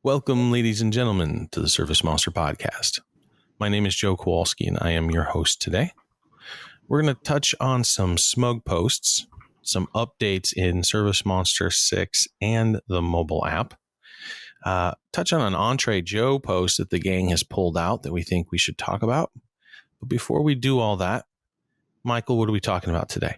Welcome, ladies and gentlemen, to the ServiceMonster podcast. My name is Joe Kowalski, and I am your host today. We're going to touch on some SMUG posts, some updates in ServiceMonster 6 and the mobile app, touch on an Entrejoe post that the gang has pulled out that we think we should talk about. But before we do all that, Michael, what are we talking about today?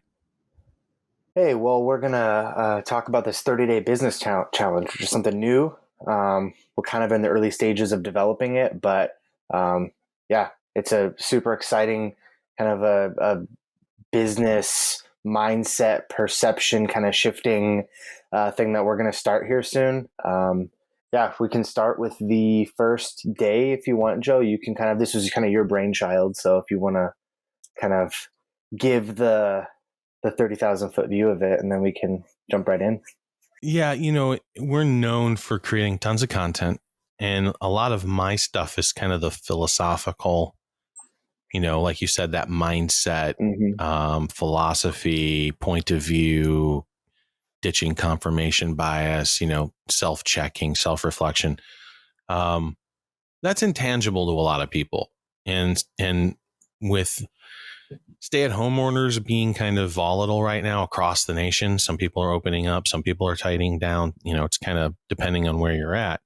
Hey, well, we're going to talk about this 30-day business challenge, which is something new. We're kind of in the early stages of developing it, but it's a super exciting kind of a business mindset perception kind of shifting thing that we're going to start here soon. If we can start with the first day, if you want, Joe, you can this was kind of your brainchild. So if you want to kind of give the 30,000 foot view of it, and then we can jump right in. Yeah, we're known for creating tons of content, and a lot of my stuff is kind of the philosophical, like you said, that mindset, philosophy, point of view, ditching confirmation bias, self-checking, self-reflection. That's intangible to a lot of people. And with stay-at-home orders being kind of volatile right now across the nation, some people are opening up, some people are tightening down. It's kind of depending on where you're at.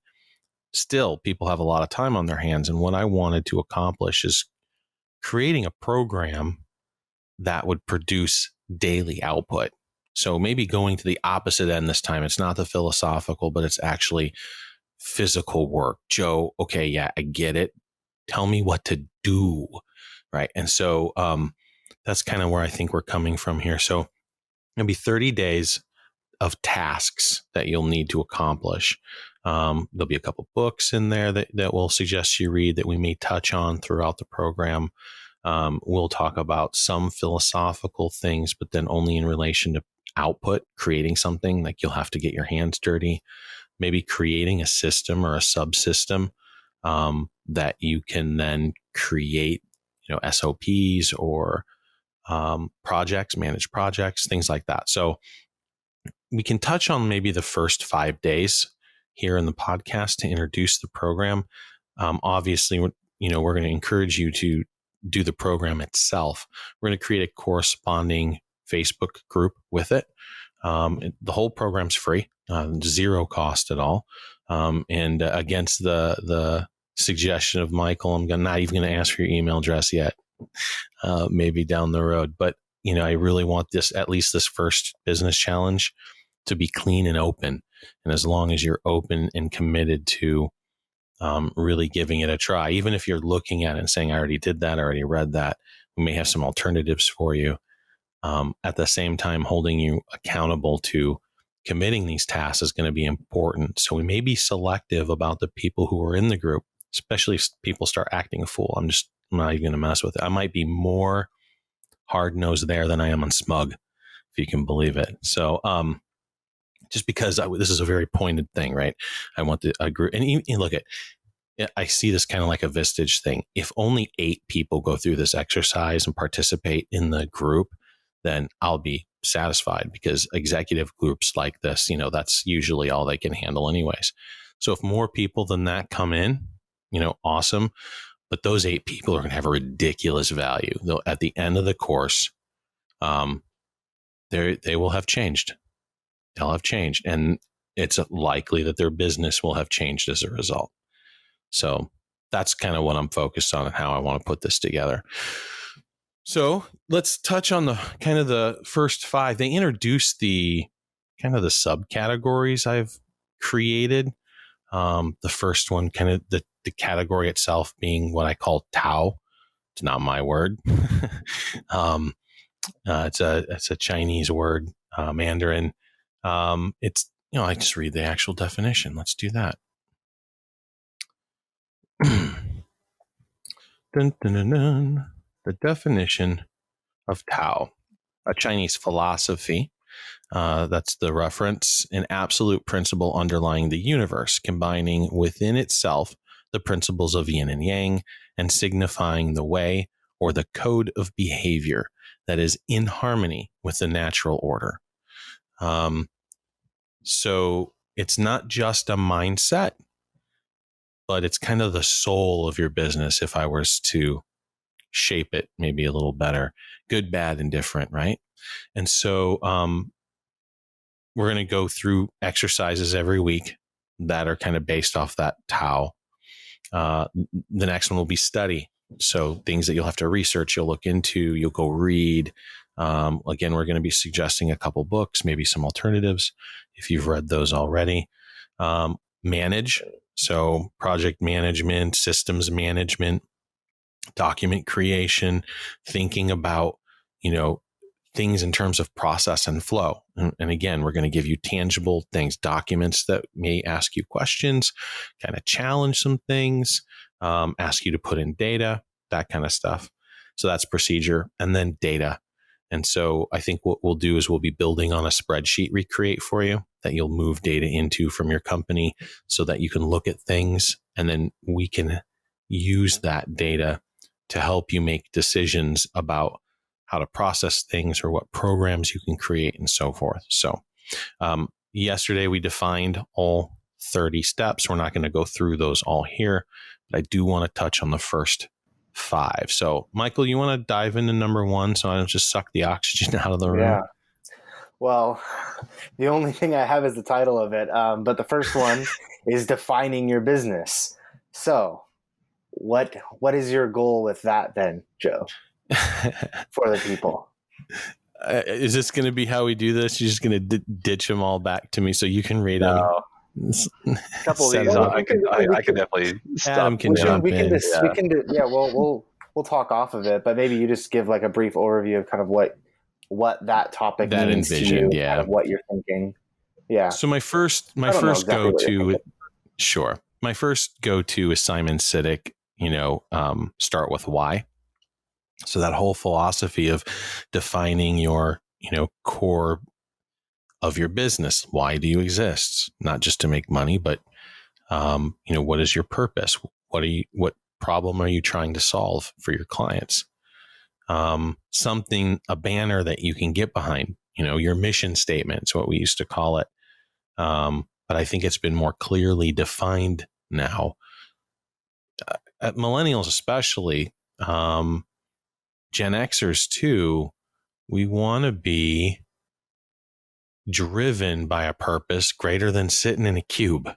Still, people have a lot of time on their hands. And what I wanted to accomplish is creating a program that would produce daily output. So maybe going to the opposite end this time. It's not the philosophical, but it's actually physical work. Joe, okay, yeah, I get it. Tell me what to do. Right. And so that's kind of where I think we're coming from here. So it'll be 30 days of tasks that you'll need to accomplish. There'll be a couple books in there that we'll suggest you read that we may touch on throughout the program. We'll talk about some philosophical things, but then only in relation to output, creating something like you'll have to get your hands dirty, maybe creating a system or a subsystem that you can then create, SOPs or projects, manage projects, things like that. So we can touch on maybe the first 5 days here in the podcast to introduce the program. Obviously, we're going to encourage you to do the program itself. We're going to create a corresponding Facebook group with it. The whole program's free, zero cost at all. And against the suggestion of Michael, I'm not even going to ask for your email address yet. Maybe down the road, but I really want at least this first business challenge to be clean and open. And as long as you're open and committed to really giving it a try, even if you're looking at it and saying, I already did that, I already read that, we may have some alternatives for you. At the same time, holding you accountable to committing these tasks is going to be important. So we may be selective about the people who are in the group, especially if people start acting a fool. I'm not even going to mess with it. I might be more hard-nosed there than I am on SMUG, if you can believe it. So just because this is a very pointed thing, right? I want a group. And look I see this kind of like a Vistage thing. If only 8 people go through this exercise and participate in the group, then I'll be satisfied, because executive groups like this, that's usually all they can handle anyways. So if more people than that come in, awesome. But those 8 people are going to have a ridiculous value. Though at the end of the course, they will have changed. They'll have changed. And it's likely that their business will have changed as a result. So that's kind of what I'm focused on and how I want to put this together. So let's touch on the kind of the first 5. They introduced the kind of the subcategories I've created. The first one, kind of the category itself being what I call Tao. It's not my word. It's a Chinese word, Mandarin. It's, I just read the actual definition. Let's do that. Dun, dun, dun, dun. The definition of Tao, a Chinese philosophy. That's the reference, an absolute principle underlying the universe, combining within itself the principles of yin and yang and signifying the way or the code of behavior that is in harmony with the natural order. So it's not just a mindset. but it's kind of the soul of your business. If I was to shape it maybe a little better, good, bad, and different. Right. And so, we're going to go through exercises every week that are kind of based off that Tao. The next one will be study. So things that you'll have to research, you'll look into, you'll go read. Again, we're going to be suggesting a couple books, maybe some alternatives if you've read those already. Manage. So project management, systems management, document creation, thinking about, things in terms of process and flow. And again, we're going to give you tangible things, documents that may ask you questions, kind of challenge some things, ask you to put in data, that kind of stuff. So that's procedure, and then data. And so I think what we'll do is we'll be building on a spreadsheet recreate for you that you'll move data into from your company so that you can look at things, and then we can use that data to help you make decisions about how to process things or what programs you can create and so forth. So yesterday we defined all 30 steps. We're not going to go through those all here, but I do want to touch on the first 5. So Michael, you want to dive into number 1 so I don't just suck the oxygen out of the room? Yeah. Well, the only thing I have is the title of it. But the first one is defining your business. So what is your goal with that then, Joe, for the people? Is this going to be how we do this? You're just going to ditch them all back to me so you can read them? A couple of these I could definitely stop. Adam can jump in. We'll talk off of it, but maybe you just give like a brief overview of kind of what that topic means to you, kind of what you're thinking. Yeah. So my first go-to, sure. My first go-to is Simon Sinek, start with why. So that whole philosophy of defining your, core of your business. Why do you exist? Not just to make money, but, what is your purpose? What problem are you trying to solve for your clients? A banner that you can get behind, your mission statement is what we used to call it. But I think it's been more clearly defined now. At millennials, especially, Gen Xers too, we want to be driven by a purpose greater than sitting in a cube.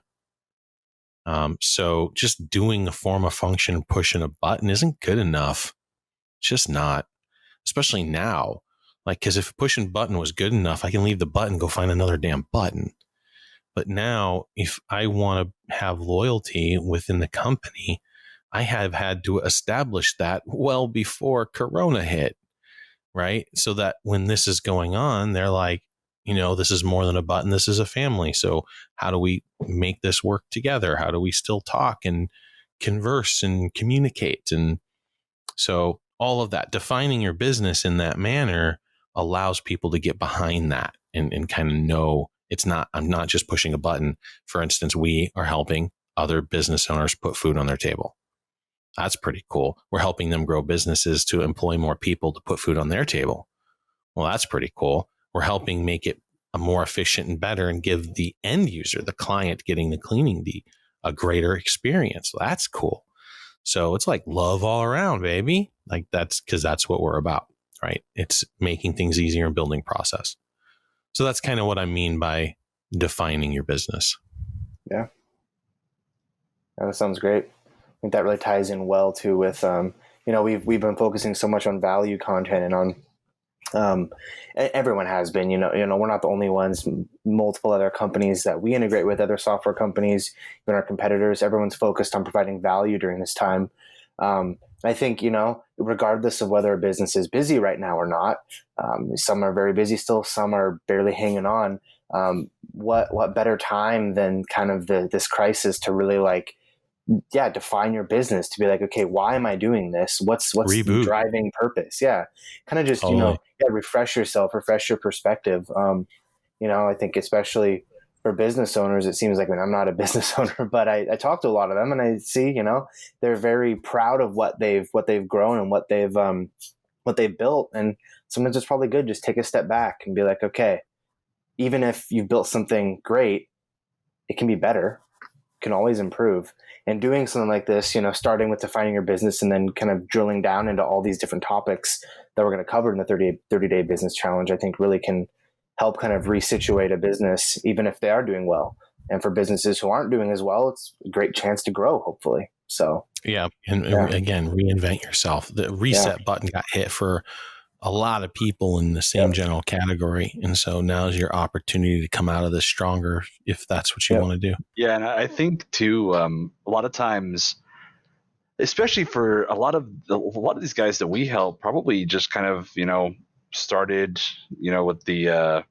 So just doing a form of function, pushing a button isn't good enough. It's just not, especially now. Like, because if pushing a button was good enough, I can leave the button, go find another damn button. But now, if I want to have loyalty within the company, I have had to establish that well before Corona hit, right? So that when this is going on, they're like, this is more than a button. This is a family. So how do we make this work together? How do we still talk and converse and communicate? And so all of that, defining your business in that manner allows people to get behind that and kind of know I'm not just pushing a button. For instance, we are helping other business owners put food on their table. That's pretty cool. We're helping them grow businesses to employ more people to put food on their table. Well, that's pretty cool. We're helping make it a more efficient and better and give the end user, the client getting the cleaning, a greater experience. That's cool. So it's like love all around, baby. Like that's what we're about, right? It's making things easier and building process. So that's kind of what I mean by defining your business. Yeah. That sounds great. I think that really ties in well too with, we've been focusing so much on value content and on, everyone has been, we're not the only ones. Multiple other companies that we integrate with, other software companies, even our competitors, everyone's focused on providing value during this time. I think, regardless of whether a business is busy right now or not, some are very busy still, some are barely hanging on. What better time than kind of this crisis to really define your business, to be like, okay, why am I doing this? What's the driving purpose? Yeah. Kind of just, refresh yourself, refresh your perspective. I think especially for business owners, it seems like, I'm not a business owner, but I talk to a lot of them and I see, they're very proud of what they've grown and what they've built. And sometimes it's probably good just take a step back and be like, okay, even if you've built something great, it can be better. can always improve. And doing something like this, starting with defining your business and then kind of drilling down into all these different topics that we're going to cover in the 30-day business challenge, I think really can help kind of resituate a business, even if they are doing well. And for businesses who aren't doing as well, it's a great chance to grow, hopefully. So yeah. And again, reinvent yourself. The reset button got hit for a lot of people in the same general category. And so now's your opportunity to come out of this stronger if that's what you want to do. Yeah. And I think too, a lot of times, especially for a lot of these guys that we help, probably just kind of, started, with the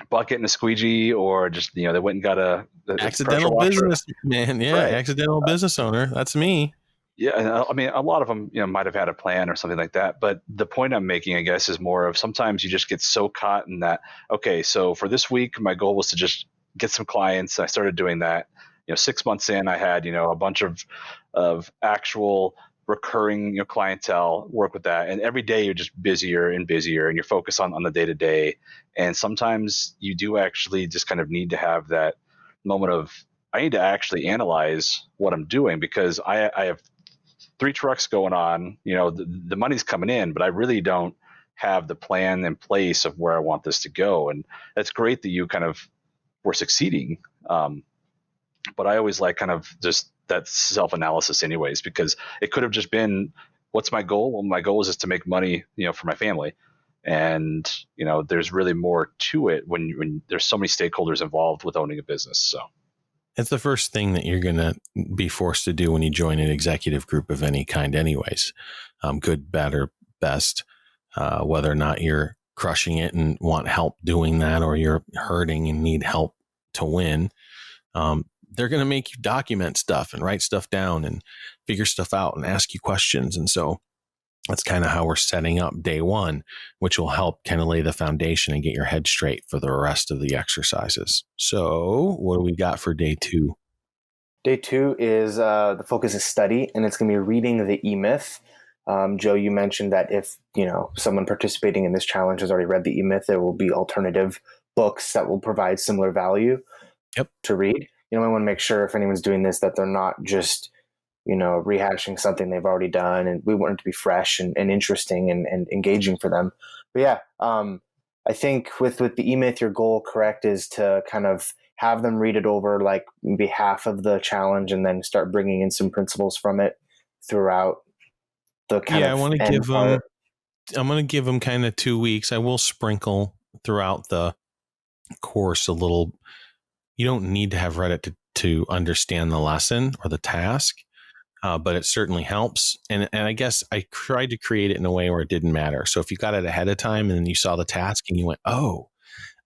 bucket and a squeegee, or just, they went and got a accidental business man. Yeah. Right. Accidental business owner. That's me. Yeah, and I mean, a lot of them, might have had a plan or something like that. But the point I'm making, I guess, is more of sometimes you just get so caught in that. Okay, so for this week, my goal was to just get some clients. I started doing that. 6 months in, I had a bunch of actual recurring clientele, work with that, and every day you're just busier and busier, and you're focused on the day to day. And sometimes you do actually just kind of need to have that moment of, I need to actually analyze what I'm doing, because I have 3 trucks going on, the money's coming in, but I really don't have the plan in place of where I want this to go. And it's great that you kind of were succeeding. But I always like kind of just that self-analysis anyways, because it could have just been, what's my goal? Well, my goal is just to make money, for my family. And, there's really more to it when there's so many stakeholders involved with owning a business. So it's the first thing that you're going to be forced to do when you join an executive group of any kind anyways. Good, bad, or best, whether or not you're crushing it and want help doing that, or you're hurting and need help to win. They're going to make you document stuff and write stuff down and figure stuff out and ask you questions. And so that's kind of how we're setting up day one, which will help kind of lay the foundation and get your head straight for the rest of the exercises. So what do we got for day 2? Day 2 is the focus is study, and it's going to be reading the E-Myth. Joe, you mentioned that if someone participating in this challenge has already read the E-Myth, there will be alternative books that will provide similar value to read. I want to make sure if anyone's doing this that they're not just rehashing something they've already done, and we want it to be fresh and interesting and engaging for them. But I think with the E-Myth, your goal, correct, is to kind of have them read it over like maybe half of the challenge, and then start bringing in some principles from it throughout the kind of I want to give them. I'm going to give them kind of 2 weeks. I will sprinkle throughout the course a little. You don't need to have read it to understand the lesson or the task, but it certainly helps. And I guess I tried to create it in a way where it didn't matter. So if you got it ahead of time and then you saw the task and you went, oh,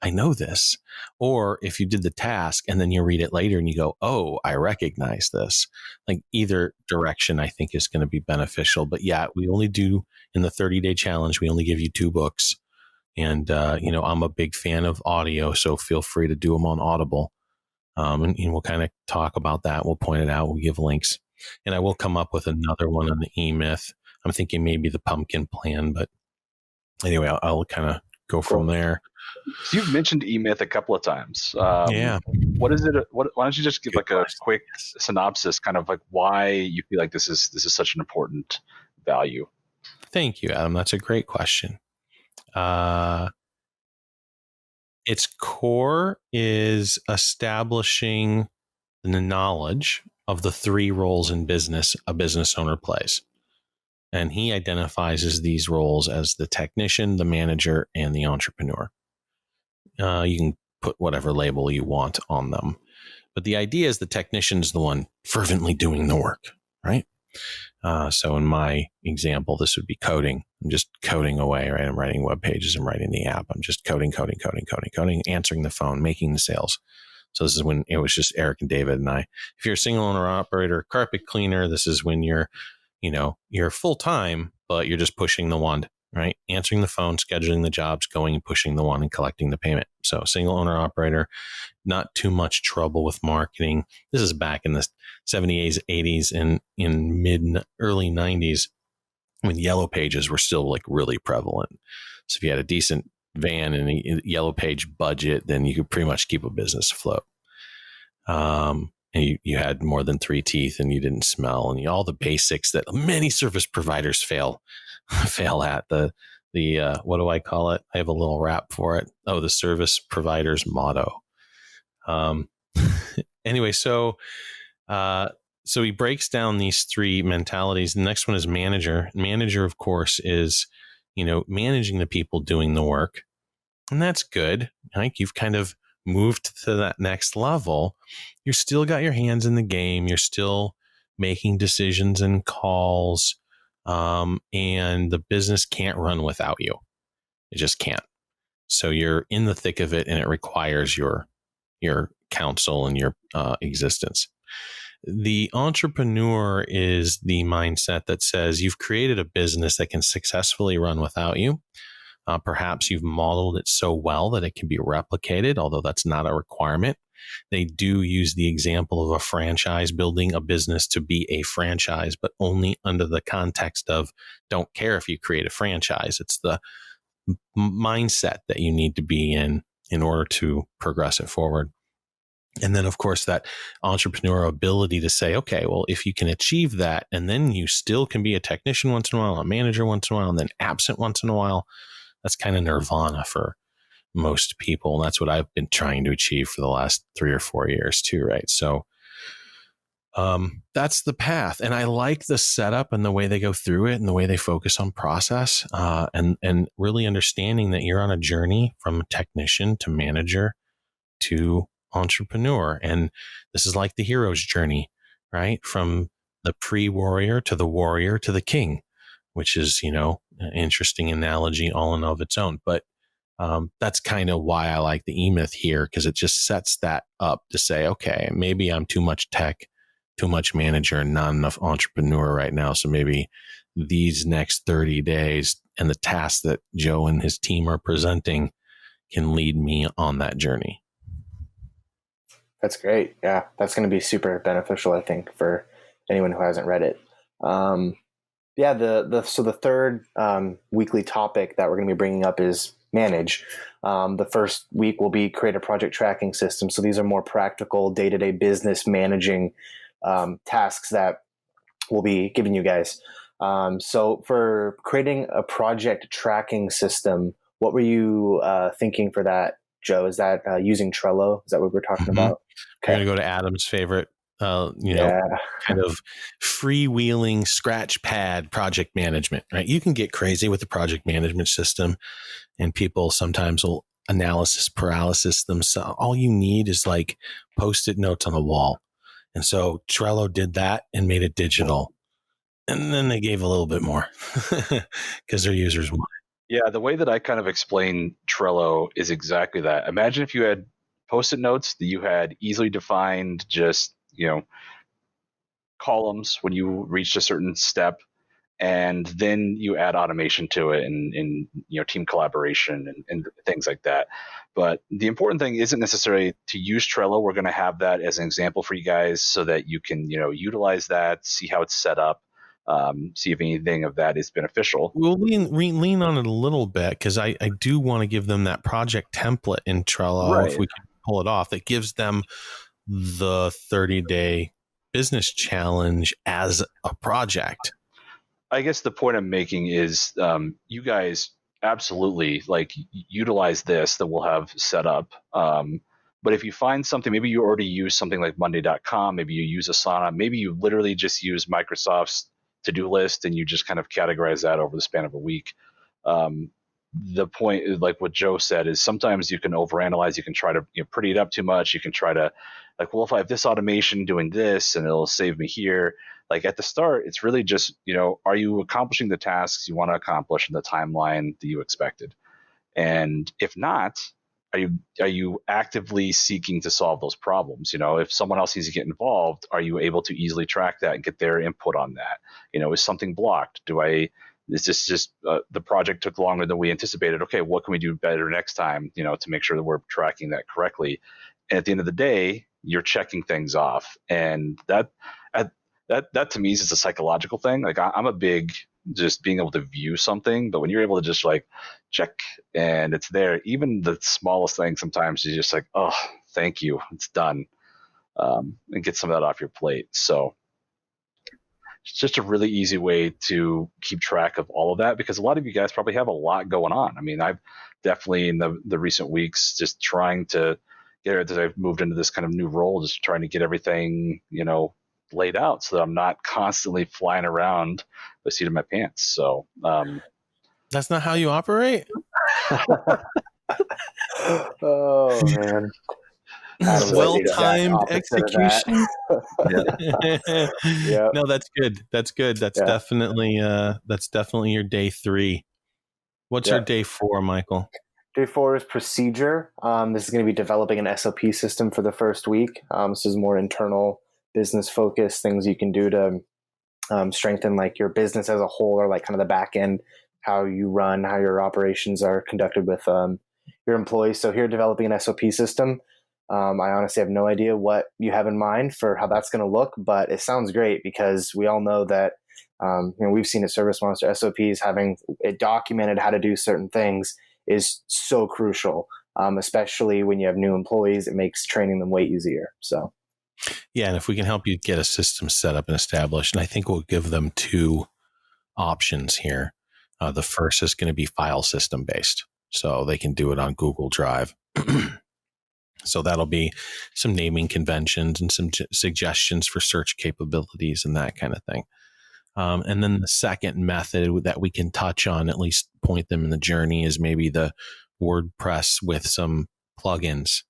I know this. Or if you did the task and then you read it later and you go, oh, I recognize this. Like either direction, I think is going to be beneficial. But we only do in the 30-day challenge, we only give you 2 books. And, I'm a big fan of audio, so feel free to do them on Audible. And we'll kind of talk about that. We'll point it out. We'll give links. And I will come up with another one on the E-Myth. I'm thinking maybe the pumpkin plan, but anyway, I'll kind of go from there. So you've mentioned E-Myth a couple of times. What is it? Why don't you just give like a quick synopsis, kind of like why you feel like this is such an important value? Thank you, Adam. That's a great question. Its core is establishing the knowledge of the 3 roles in business a business owner plays. And he identifies as these roles as the technician, the manager, and the entrepreneur. You can put whatever label you want on them. But the idea is the technician is the one fervently doing the work, right? So in my example, this would be coding. I'm just coding away, right? I'm writing web pages. I'm writing the app. I'm just coding, answering the phone, making the sales. So this is when it was just Eric and David and I. If you're a single owner operator, carpet cleaner, this is when you're full time, but you're just pushing the wand, right? Answering the phone, scheduling the jobs, going and pushing the wand and collecting the payment. So single owner operator, not too much trouble with marketing. This is back in the 70s, 80s, and in early 90s when yellow pages were still like really prevalent. So if you had a decent van and a yellow page budget, then you could pretty much keep a business afloat. and you had more than 3 teeth and you didn't smell, and all the basics that many service providers fail at. The what do I call it? I have a little rap for it. Oh, the service provider's motto. Anyway, so he breaks down these 3 mentalities. The next one is manager. Manager, of course, is, managing the people doing the work. And that's good. Like, you've kind of moved to that next level. You're still got your hands in the game. You're still making decisions and calls. And the business can't run without you. It just can't. So you're in the thick of it, and it requires your counsel and your existence. The entrepreneur is the mindset that says you've created a business that can successfully run without you. Perhaps you've modeled it so well that it can be replicated, although that's not a requirement. They do use the example of a franchise, building a business to be a franchise, but only under the context of don't care if you create a franchise. It's the mindset that you need to be in order to progress it forward. And then, of course, that entrepreneurial ability to say, okay, well, if you can achieve that, and then you still can be a technician once in a while, a manager once in a while, and then absent once in a while, that's kind of nirvana for most people. And that's what I've been trying to achieve for the last 3 or 4 years too, right? So that's the path. And I like the setup and the way they go through it and the way they focus on process, and really understanding that you're on a journey from technician to manager to entrepreneur. And this is like the hero's journey, right? From the pre-warrior to the king, which is, an interesting analogy all in of its own. But that's kind of why I like the E-Myth here, because it just sets that up to say, okay, maybe I'm too much tech, too much manager, and not enough entrepreneur right now. So maybe these next 30 days and the tasks that Joe and his team are presenting can lead me on that journey. That's great. Yeah, that's going to be super beneficial, I think, for anyone who hasn't read it. Yeah, the third weekly topic that we're going to be bringing up is manage. The first week will be create a project tracking system. So these are more practical day-to-day business managing tasks that we'll be giving you guys. So for creating a project tracking system, what were you thinking for that, Joe? Is that using Trello? Is that what we're talking about? Okay. We're going to go to Adam's favorite, kind of freewheeling scratch pad project management, right? You can get crazy with the project management system, and people sometimes will analysis paralysis themselves. All you need is like Post-it notes on the wall. And so Trello did that and made it digital. And then they gave a little bit more because their users wanted. Yeah, the way that I kind of explain Trello is exactly that. Imagine if you had Post-it notes that you had easily defined, just, columns when you reached a certain step, and then you add automation to it and team collaboration and things like that. But the important thing isn't necessarily to use Trello. We're going to have that as an example for you guys so that you can utilize that, see how it's set up, see if anything of that is beneficial. We'll lean on it a little bit, because I do want to give them that project template in Trello, right, if we can pull it off, that gives them the 30-day business challenge as a project. I guess the point I'm making is you guys absolutely utilize this that we'll have set up. But if you find something, maybe you already use something like Monday.com, maybe you use Asana, maybe you literally just use Microsoft's to-do list and you just kind of categorize that over the span of a week. The point, like what Joe said, is sometimes you can overanalyze. You can try to pretty it up too much. You can try to if I have this automation doing this and it'll save me here. Like at the start, it's really just, are you accomplishing the tasks you want to accomplish in the timeline that you expected? And if not, are you actively seeking to solve those problems? If someone else needs to get involved, are you able to easily track that and get their input on that? Is something blocked? Is this just the project took longer than we anticipated? Okay, what can we do better next time, to make sure that we're tracking that correctly? And at the end of the day, you're checking things off. And that to me is just a psychological thing. Like I'm a big just being able to view something, but when you're able to just check and it's there, even the smallest thing sometimes is just oh, thank you, it's done. and get some of that off your plate. So it's just a really easy way to keep track of all of that, because a lot of you guys probably have a lot going on. I mean, I've definitely in the recent weeks just trying to get, as I've moved into this kind of new role, just trying to get everything, laid out so that I'm not constantly flying around the seat of my pants. So that's not how you operate. Oh man. Well-timed execution. Yep. No, that's good. That's good. That's definitely your day 3. What's your day 4, Michael? Day 4 is procedure. This is going to be developing an SOP system for the first week. This is more internal business focused things you can do to strengthen like your business as a whole, or like kind of the back end, how you run, how your operations are conducted with your employees. So here, developing an SOP system. I honestly have no idea what you have in mind for how that's going to look, but it sounds great because we all know that we've seen at ServiceMonster, SOPs, having it documented how to do certain things is so crucial, especially when you have new employees. It makes training them way easier. So, yeah, and if we can help you get a system set up and established, and I think we'll give them 2 options here. The first is going to be file system based, so they can do it on Google Drive. So that'll be some naming conventions and some suggestions for search capabilities and that kind of thing. And then the second method that we can touch on, at least point them in the journey, is maybe the WordPress with some plugins,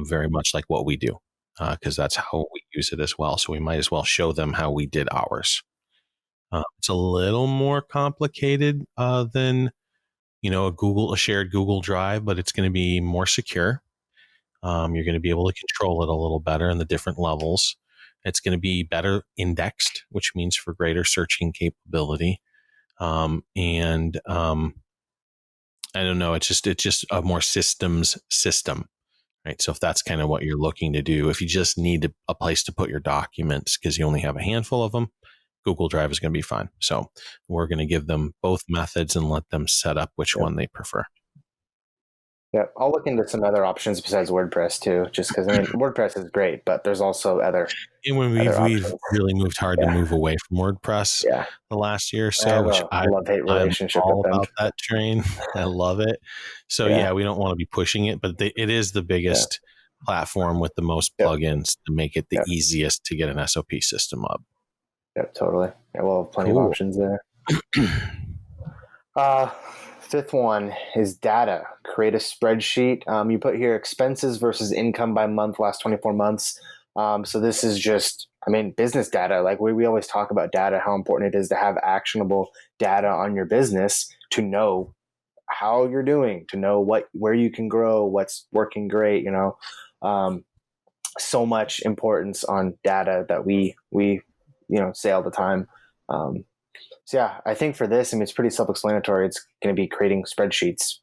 very much like what we do, because that's how we use it as well. So we might as well show them how we did ours. It's a little more complicated than a shared Google Drive, but it's going to be more secure. You're going to be able to control it a little better in the different levels. It's going to be better indexed, which means for greater searching capability. And I don't know, it's just a more systems system, right? So if that's kind of what you're looking to do, if you just need a place to put your documents because you only have a handful of them, Google Drive is going to be fine. So we're going to give them both methods and let them set up which one they prefer. Yeah, I'll look into some other options besides WordPress too, just because WordPress is great, but there's also other. And when we've really moved hard to move away from WordPress the last year or so, which I love-hate relationship I'm all with them. about that train. I love it. So we don't want to be pushing it, but it is the biggest platform with the most plugins to make it the easiest to get an SOP system up. Yep, totally. Yeah, we'll have plenty of options there. 5th one is data. Create a spreadsheet. You put here expenses versus income by month, last 24 months. So this is just, business data. Like we always talk about data, how important it is to have actionable data on your business to know how you're doing, to know where you can grow, what's working great. So much importance on data that we say all the time. So yeah, I think for this, it's pretty self-explanatory. It's going to be creating spreadsheets.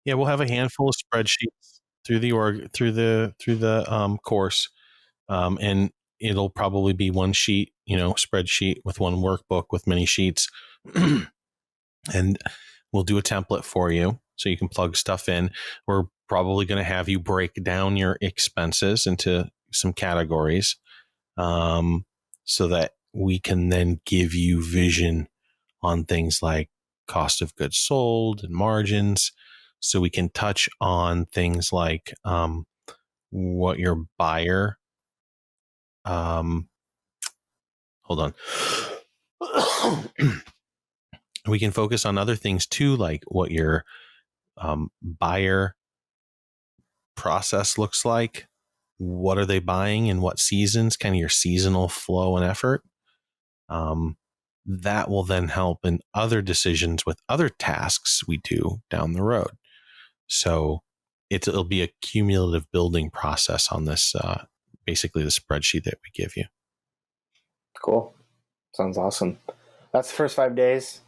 We'll have a handful of spreadsheets through the course, and it'll probably be one sheet, spreadsheet with one workbook with many sheets, and we'll do a template for you so you can plug stuff in. We're probably going to have you break down your expenses into some categories, so that we can then give you vision on things like cost of goods sold and margins. So we can touch on things like what your buyer, hold on. We can focus on other things too, like what your buyer process looks like. What are they buying in what seasons, kind of your seasonal flow and effort. That will then help in other decisions with other tasks we do down the road. So it'll be a cumulative building process on this, basically the spreadsheet that we give you. Cool. Sounds awesome. That's the first 5 days,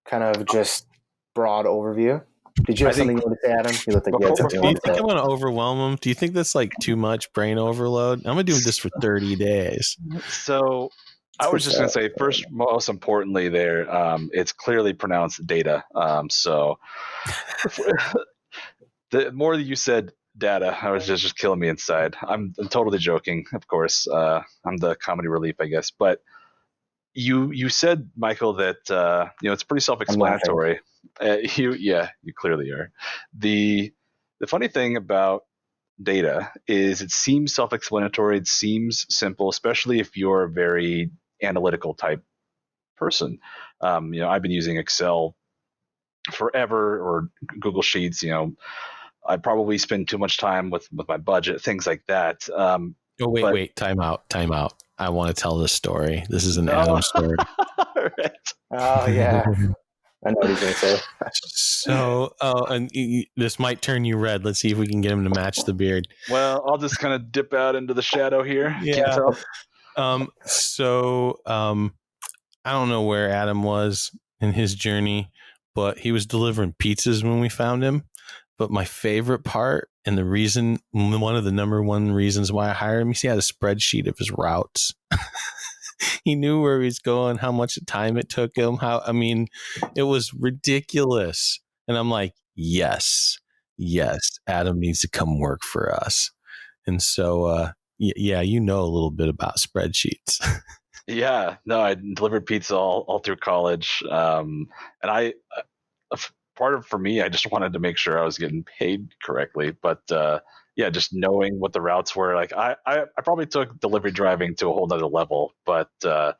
kind of just broad overview. Did you have something you wanted to say, Adam? You looked like you had something. Do you think I'm going to overwhelm them? Do you think that's like too much brain overload? I'm going to do this for 30 days. So I was just going to say, first, most importantly there, it's clearly pronounced data. So the more that you said data. I was just killing me inside. I'm totally joking, of course. I'm the comedy relief, I guess. But you said, Michael, that it's pretty self-explanatory. You clearly are. The funny thing about data is it seems self-explanatory. It seems simple, especially if you're a very analytical type person. I've been using Excel forever, or Google Sheets. I probably spend too much time with my budget, things like that. Wait, time out. I want to tell this story. This is an Adam story. Right. Oh yeah, I know what he's gonna say. So, and this might turn you red. Let's see if we can get him to match the beard. Well, I'll just kind of dip out into the shadow here. Yeah. Can't tell. I don't know where Adam was in his journey, but he was delivering pizzas when we found him. But my favorite part, and one of the number one reasons why I hired him, he had a spreadsheet of his routes. He knew where he was going, how much time it took him. It was ridiculous. And I'm like, yes, Adam needs to come work for us. And so, a little bit about spreadsheets. Yeah, no, I delivered pizza all through college. And for me, I just wanted to make sure I was getting paid correctly. But just knowing what the routes were, like I probably took delivery driving to a whole nother level. But the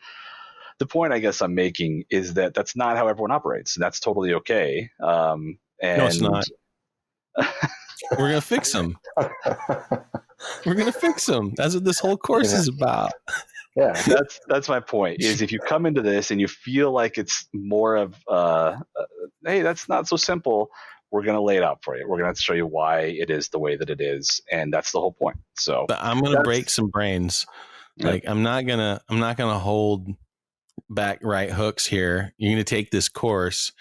point I guess I'm making is that that's not how everyone operates. And that's totally okay. No, it's not. We're going to fix them. That's what this whole course is about. Yeah, that's my point. Is if you come into this and you feel like it's more of, hey, that's not so simple, we're going to lay it out for you. We're going to show you why it is the way that it is, and that's the whole point. So, but I'm going to break some brains. Yeah. Like I'm not gonna hold back right hooks here. You're going to take this course,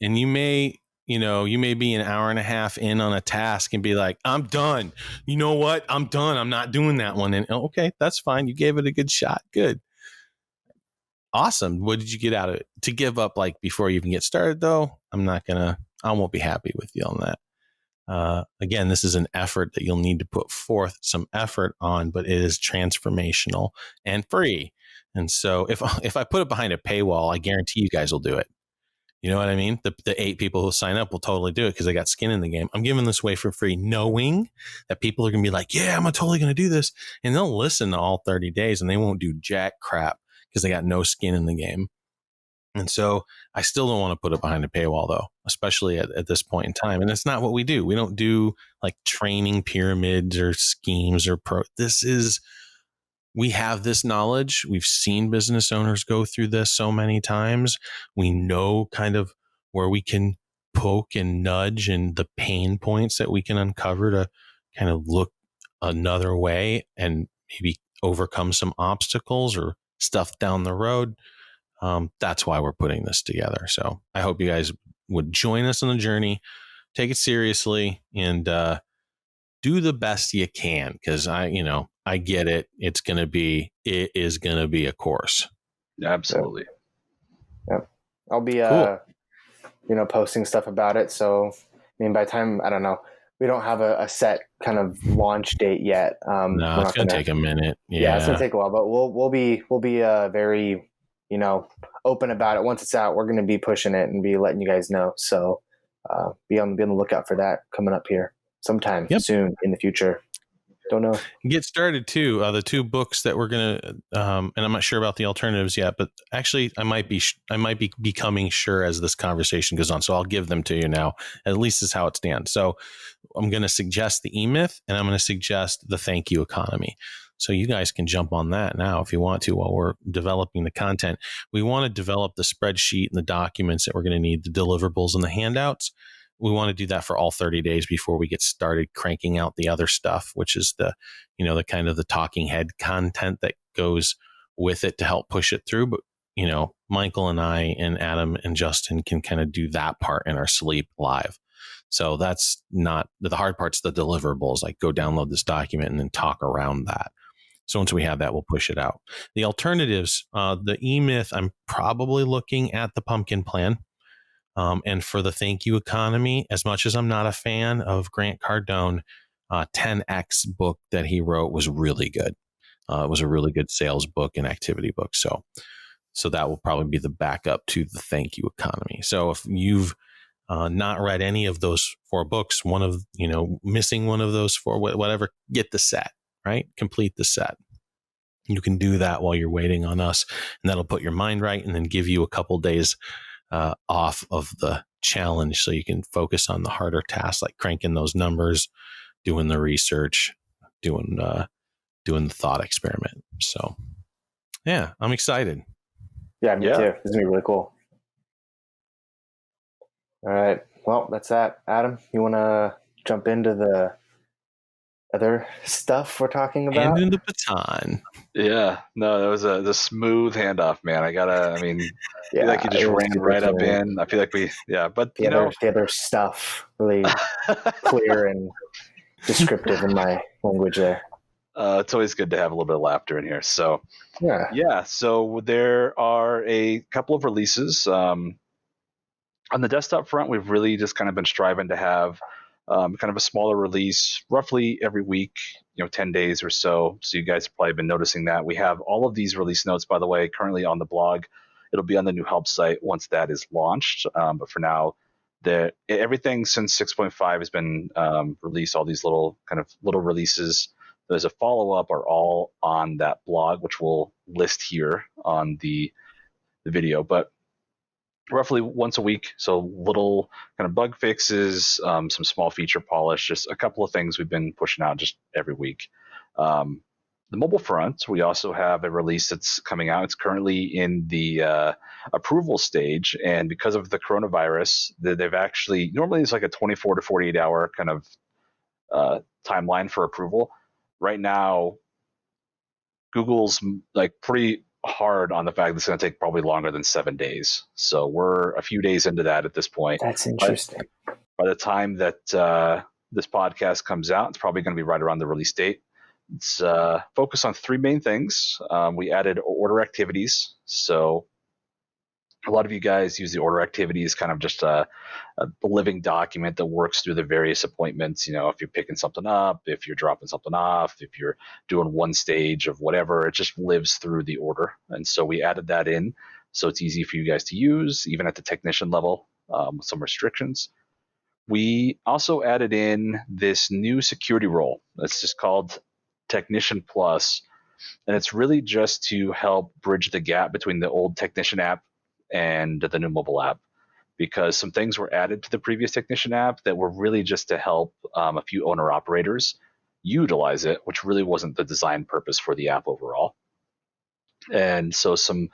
and you may be an hour and a half in on a task and be like, I'm done. You know what? I'm done. I'm not doing that one. And okay, that's fine. You gave it a good shot. Good. Awesome. What did you get out of it? To give up like before you even get started though, I won't be happy with you on that. Again, this is an effort that you'll need to put forth some effort on, but it is transformational and free. And so if I put it behind a paywall, I guarantee you guys will do it. You know what I mean? The 8 people who sign up will totally do it because they got skin in the game. I'm giving this away for free, knowing that people are going to be like, yeah, I'm totally going to do this. And they'll listen to all 30 days and they won't do jack crap because they got no skin in the game. And so I still don't want to put it behind a paywall, though, especially at this point in time. And it's not what we do. We don't do like training pyramids or schemes or we have this knowledge. We've seen business owners go through this so many times. We know kind of where we can poke and nudge and the pain points that we can uncover to kind of look another way and maybe overcome some obstacles or stuff down the road. That's why we're putting this together. So I hope you guys would join us on the journey, take it seriously, and do the best you can, because I get it. It is going to be a course. Absolutely. Yep. I'll be, Cool. Posting stuff about it. So, by the time, I don't know, we don't have a set kind of launch date yet. No, it's going to take a minute. Yeah, it's going to take a while, but we'll be very, open about it. Once it's out, we're going to be pushing it and be letting you guys know. So, be on the lookout for that coming up here sometime soon in the future. Don't know. Get started too. The 2 books that we're gonna, and I'm not sure about the alternatives yet, but actually, I might be becoming sure as this conversation goes on. So I'll give them to you now. At least is how it stands. So I'm going to suggest the E-Myth, and I'm going to suggest the Thank You Economy. So you guys can jump on that now if you want to while we're developing the content. We want to develop the spreadsheet and the documents that we're going to need, the deliverables and the handouts. We want to do that for all 30 days before we get started cranking out the other stuff, which is the kind of the talking head content that goes with it to help push it through. But, Michael and I and Adam and Justin can kind of do that part in our sleep live. So that's not the hard part's the deliverables, like go download this document and then talk around that. So once we have that, we'll push it out. The alternatives, the E-Myth, I'm probably looking at the pumpkin plan. And for the Thank You Economy, as much as I'm not a fan of Grant Cardone, 10X book that he wrote was really good. It was a really good sales book and activity book. So that will probably be the backup to the Thank You Economy. So if you've not read any of those 4 books, missing one of those 4, whatever, get the set, right? Complete the set. You can do that while you're waiting on us, and that'll put your mind right and then give you a couple days off of the challenge so you can focus on the harder tasks like cranking those numbers, doing the research, doing the thought experiment. So yeah, I'm excited. Yeah, me too. This is going to be really cool. All right. Well, that's that. Adam, you want to jump into the other stuff we're talking about? Handing the baton. Yeah. No, that was the smooth handoff, man. I feel like you just ran right up in. I feel like but the other stuff really clear and descriptive in my language there. It's always good to have a little bit of laughter in here. So yeah. So there are a couple of releases. On the desktop front, we've really just kind of been striving to have kind of a smaller release roughly every week, 10 days or so. So you guys have probably been noticing that. We have all of these release notes, by the way, currently on the blog. It'll be on the new help site once that is launched. But for now, everything since 6.5 has been released. All these little releases as a follow-up are all on that blog, which we'll list here on the video. But roughly once a week, so little kind of bug fixes, some small feature polish, just a couple of things we've been pushing out just every week. The mobile front, we also have a release that's coming out. It's currently in the approval stage, and because of the coronavirus, they've actually, normally it's like a 24 to 48 hour kind of timeline for approval. Right now, Google's like pretty hard on the fact that it's going to take probably longer than 7 days. So we're a few days into that at this point. That's interesting. By the time that this podcast comes out, it's probably going to be right around the release date. It's focused on 3 main things. We added order activities. So a lot of you guys use the order activity as kind of just a living document that works through the various appointments. If you're picking something up, if you're dropping something off, if you're doing one stage of whatever, it just lives through the order. And so we added that in so it's easy for you guys to use, even at the technician level, with some restrictions. We also added in this new security role. It's just called Technician Plus. And it's really just to help bridge the gap between the old Technician app and the new mobile app, because some things were added to the previous Technician app that were really just to help a few owner operators utilize it, which really wasn't the design purpose for the app overall. And so some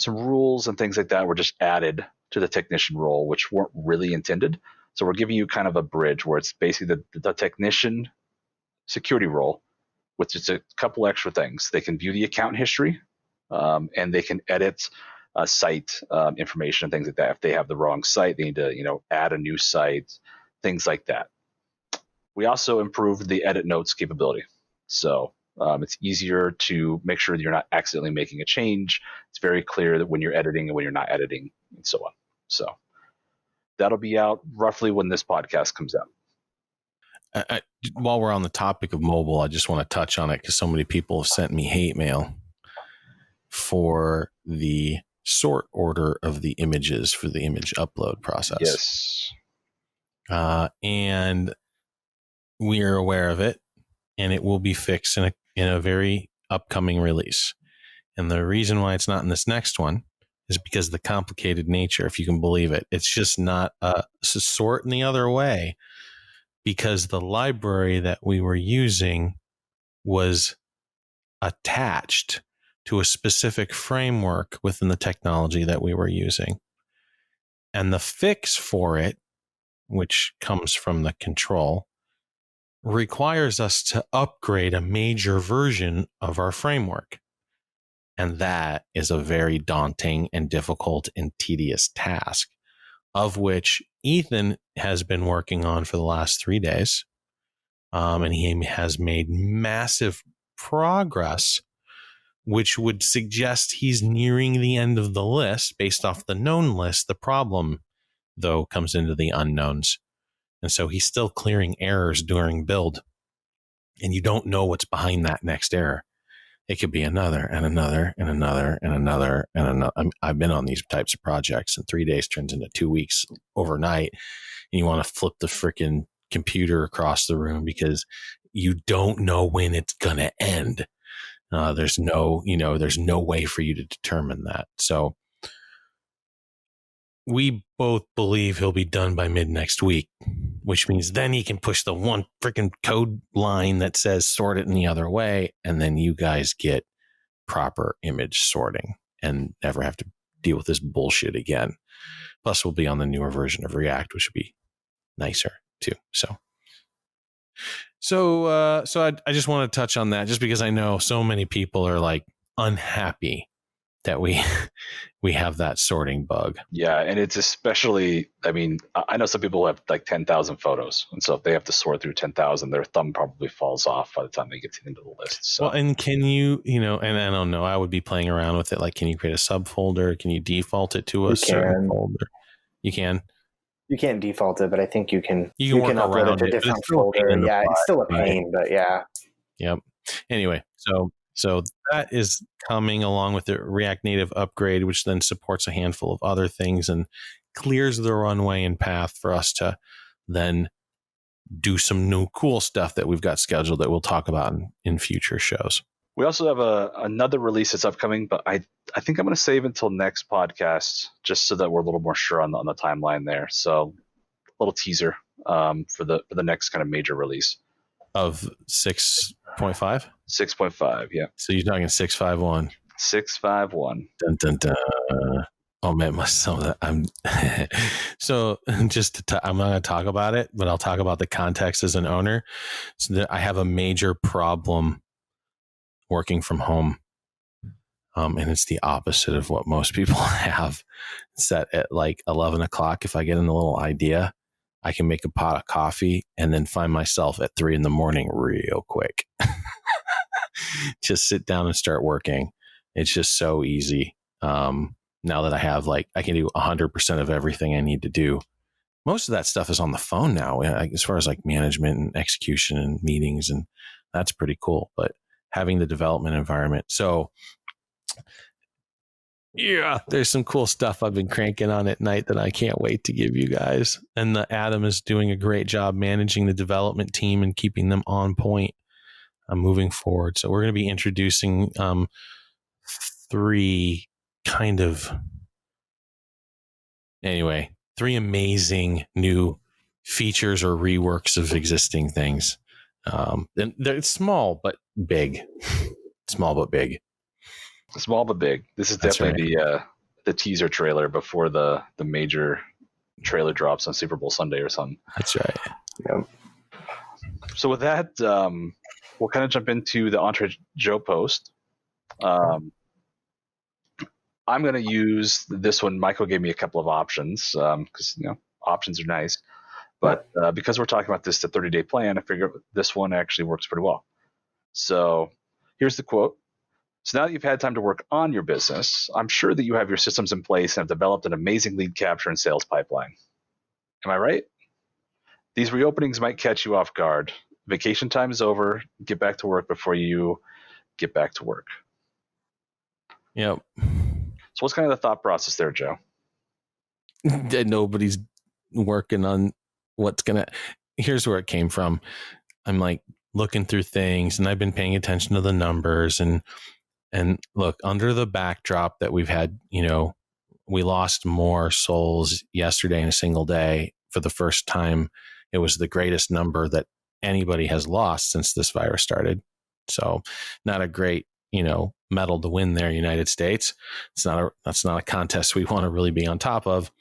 rules and things like that were just added to the technician role, which weren't really intended. So we're giving you kind of a bridge where it's basically the technician security role with just a couple extra things. They can view the account history, and they can edit site information and things like that. If they have the wrong site, they need to add a new site, things like that. We also improved the edit notes capability. So it's easier to make sure that you're not accidentally making a change. It's very clear that when you're editing and when you're not editing, and so on. So that'll be out roughly when this podcast comes out. While we're on the topic of mobile, I just want to touch on it because so many people have sent me hate mail for the sort order of the images for the image upload process. Yes. And we are aware of it, and it will be fixed in a very upcoming release. And the reason why it's not in this next one is because of the complicated nature, if you can believe it. It's just not a sort in the other way, because the library that we were using was attached to a specific framework within the technology that we were using. And the fix for it, which comes from the control, requires us to upgrade a major version of our framework. And that is a very daunting and difficult and tedious task, of which Ethan has been working on for the last 3 days. And he has made massive progress, which would suggest he's nearing the end of the list based off the known list. The problem, though, comes into the unknowns. And so he's still clearing errors during build. And you don't know what's behind that next error. It could be another and another and another and another and another. I've been on these types of projects, and 3 days turns into 2 weeks overnight. And you want to flip the freaking computer across the room because you don't know when it's going to end. There's no way for you to determine that. So we both believe he'll be done by mid next week, which means then he can push the one freaking code line that says sort it in the other way. And then you guys get proper image sorting and never have to deal with this bullshit again. Plus we'll be on the newer version of React, which would be nicer too. So I just want to touch on that just because I know so many people are like unhappy that we have that sorting bug. Yeah, and it's especially, I mean, I know some people have like 10,000 photos, and so if they have to sort through 10,000, their thumb probably falls off by the time they get to the end of the list. So. Well, and can you, and I don't know, I would be playing around with it. Like, can you create a subfolder? Can you default it to a certain folder? You can. You can't default it, but I think you can. You can work upload it to a different folder. Yeah, it's still a pain, but yeah. Yep. Anyway, so that is coming along with the React Native upgrade, which then supports a handful of other things and clears the runway and path for us to then do some new cool stuff that we've got scheduled that we'll talk about in future shows. We also have another release that's upcoming, but I think I'm going to save until next podcast just so that we're a little more sure on the timeline there. So a little teaser for the next kind of major release. Of 6.5? 6.5, yeah. So you're talking 651. 651. Dun, dun, dun. Oh man, so just I'm not going to talk about it, but I'll talk about the context as an owner. So that I have a major problem working from home. And it's the opposite of what most people have. It's that at like 11 o'clock, if I get in a little idea, I can make a pot of coffee and then find myself at 3 a.m. real quick. Just sit down and start working. It's just so easy. Now that I have I can do 100% of everything I need to do. Most of that stuff is on the phone now, as far as like management and execution and meetings, and that's pretty cool. But having the development environment. So yeah, there's some cool stuff I've been cranking on at night that I can't wait to give you guys. And Adam is doing a great job managing the development team and keeping them on point moving forward. So we're going to be introducing 3 amazing new features or reworks of existing things. And they're small but big. Small but big. Small but big. This is definitely right. The teaser trailer before the major trailer drops on Super Bowl Sunday or something. That's right. Yep. So with that, we'll kind of jump into the Entrejoe post. I'm going to use this one. Michael gave me a couple of options because options are nice. But because we're talking about this, the 30-day plan, I figure this one actually works pretty well. So here's the quote. So now that you've had time to work on your business, I'm sure that you have your systems in place and have developed an amazing lead capture and sales pipeline. Am I right? These reopenings might catch you off guard. Vacation time is over. Get back to work before you get back to work. Yep. So what's kind of the thought process there, Joe? That nobody's working on what's going to... Here's where it came from. I'm like looking through things and I've been paying attention to the numbers and look, under the backdrop that we've had, we lost more souls yesterday in a single day. For the first time, it was the greatest number that anybody has lost since this virus started. So not a great, medal to win there, United States. That's not a contest we want to really be on top of.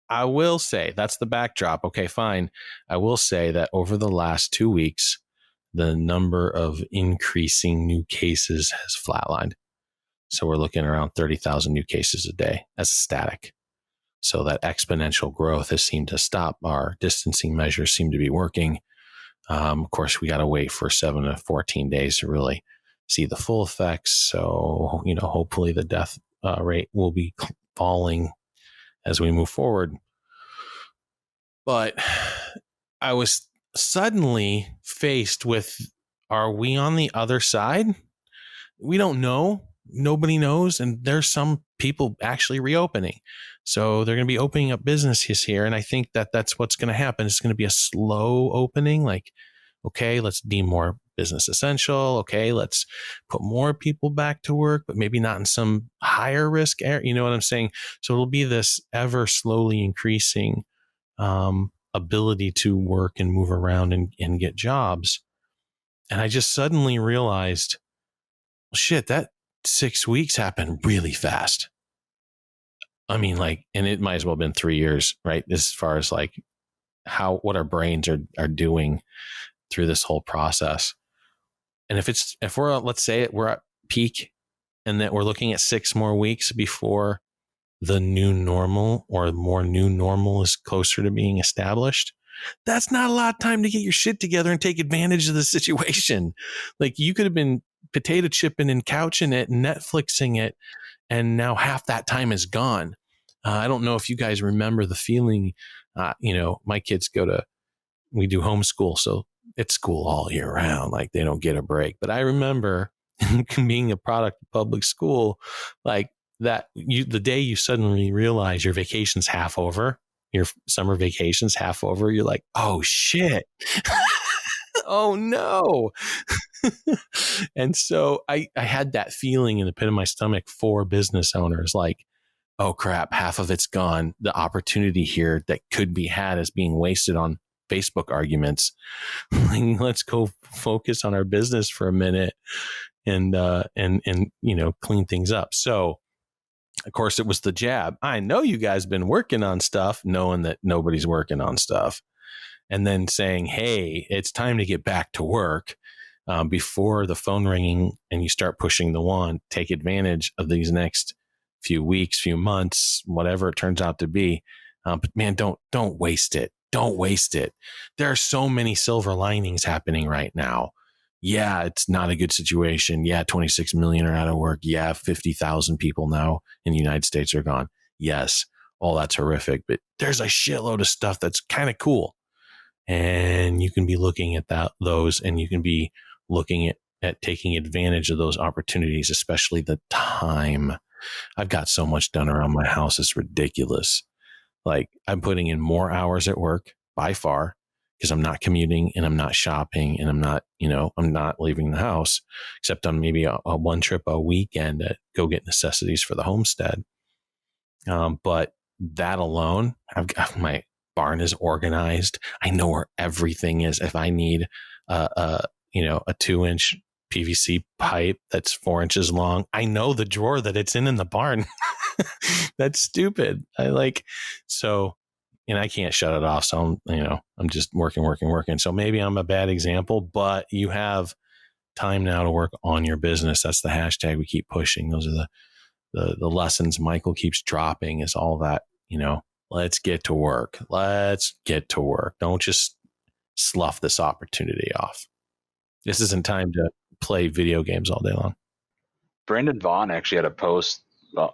I will say that's the backdrop. Okay, fine. I will say that over the last 2 weeks, the number of increasing new cases has flatlined. So we're looking around 30,000 new cases a day as static. So that exponential growth has seemed to stop. Our distancing measures seem to be working. Of course, we got to wait for 7 to 14 days to really see the full effects. So, hopefully the death rate will be falling as we move forward. But I was suddenly faced with, are we on the other side? We don't know. Nobody knows. And there's some people actually reopening. So they're going to be opening up businesses here. And I think that that's what's going to happen. It's going to be a slow opening. Like, okay, let's deem more business essential. Okay, let's put more people back to work, but maybe not in some higher risk area. You know what I'm saying? So it'll be this ever slowly increasing ability to work and move around and get jobs. And I just suddenly realized, shit, that 6 weeks happened really fast. I mean, like, and it might as well have been 3 years, right? As far as like what our brains are doing through this whole process. And if we're, let's say we're at peak and that we're looking at 6 more weeks before the new normal or more new normal is closer to being established, that's not a lot of time to get your shit together and take advantage of the situation. Like, you could have been potato chipping and couching it and Netflixing it, and now half that time is gone. I don't know if you guys remember the feeling. My kids we do homeschool, so it's school all year round. Like, they don't get a break. But I remember being a product of public school, like that, the day you suddenly realize your vacation's half over, your summer vacation's half over, you're like, oh shit. Oh no. And so I had that feeling in the pit of my stomach for business owners, like, oh crap, half of it's gone. The opportunity here that could be had is being wasted on Facebook arguments. Let's go focus on our business for a minute and clean things up. So of course it was the jab. I know you guys been working on stuff, knowing that nobody's working on stuff. And then saying, hey, it's time to get back to work before the phone ringing and you start pushing the wand. Take advantage of these next few weeks, few months, whatever it turns out to be. But man, don't waste it. Don't waste it. There are so many silver linings happening right now. Yeah, it's not a good situation. Yeah, 26 million are out of work. Yeah, 50,000 people now in the United States are gone. Yes, all that's horrific. But there's a shitload of stuff that's kind of cool. And you can be looking at those, and you can be looking at taking advantage of those opportunities, especially the time. I've got so much done around my house. It's ridiculous. Like, I'm putting in more hours at work by far because I'm not commuting and I'm not shopping and I'm not leaving the house except on maybe a one trip a weekend to go get necessities for the homestead. But that alone, I've got my barn is organized. I know where everything is. If I need a 2-inch PVC pipe that's 4 inches long, I know the drawer that it's in the barn. That's stupid. And I can't shut it off. So I'm just working. So maybe I'm a bad example, but you have time now to work on your business. That's the hashtag we keep pushing. Those are the lessons Michael keeps dropping, is all that, let's get to work. Don't just slough this opportunity off. This isn't time to play video games all day long. Brandon Vaughn actually had a post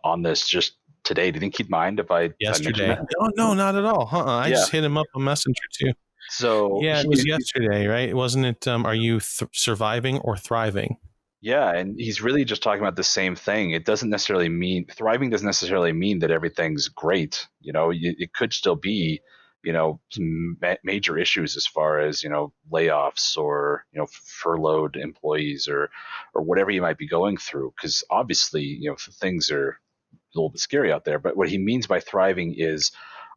on this just today. Do you think he'd mind if I yesterday? No, not at all. I just hit him up on Messenger too. So yeah, it was yesterday, right? Wasn't it? Are you surviving or thriving? Yeah, and he's really just talking about the same thing. It doesn't necessarily mean thriving doesn't necessarily mean that everything's great. It could still be, some major issues as far as, layoffs or, furloughed employees or whatever you might be going through. Because obviously, things are a little bit scary out there. But what he means by thriving is,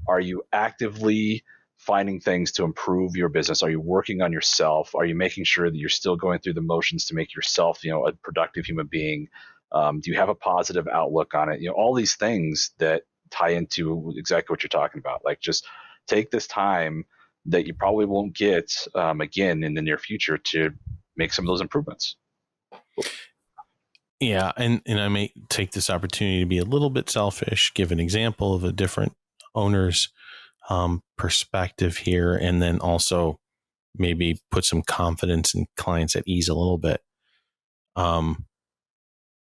are you actively finding things to improve your business? Are you working on yourself? Are you making sure that you're still going through the motions to make yourself, a productive human being? Do you have a positive outlook on it? All these things that tie into exactly what you're talking about. Like, just take this time that you probably won't get again in the near future to make some of those improvements. Yeah, and I may take this opportunity to be a little bit selfish, give an example of a different owner's perspective here, and then also maybe put some confidence in clients at ease a little bit.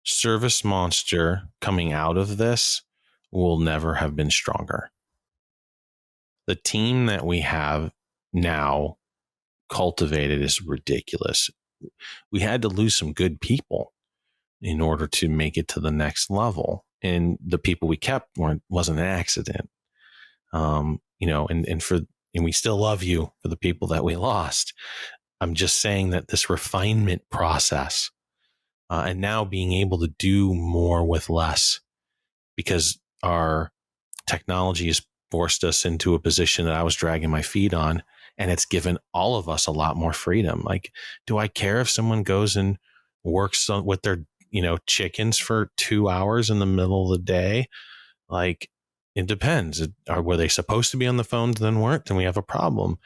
ServiceMonster coming out of this will never have been stronger. the team that we have now cultivated is ridiculous. We had to lose some good people in order to make it to the next level. And the people we kept wasn't an accident. And we still love you for the people that we lost. I'm just saying that this refinement process, and now being able to do more with less, because our technology has forced us into a position that I was dragging my feet on, and it's given all of us a lot more freedom. Like, do I care if someone goes and works with their, chickens for 2 hours in the middle of the day? Like, it depends. Were they supposed to be on the phones, then weren't? Then we have a problem.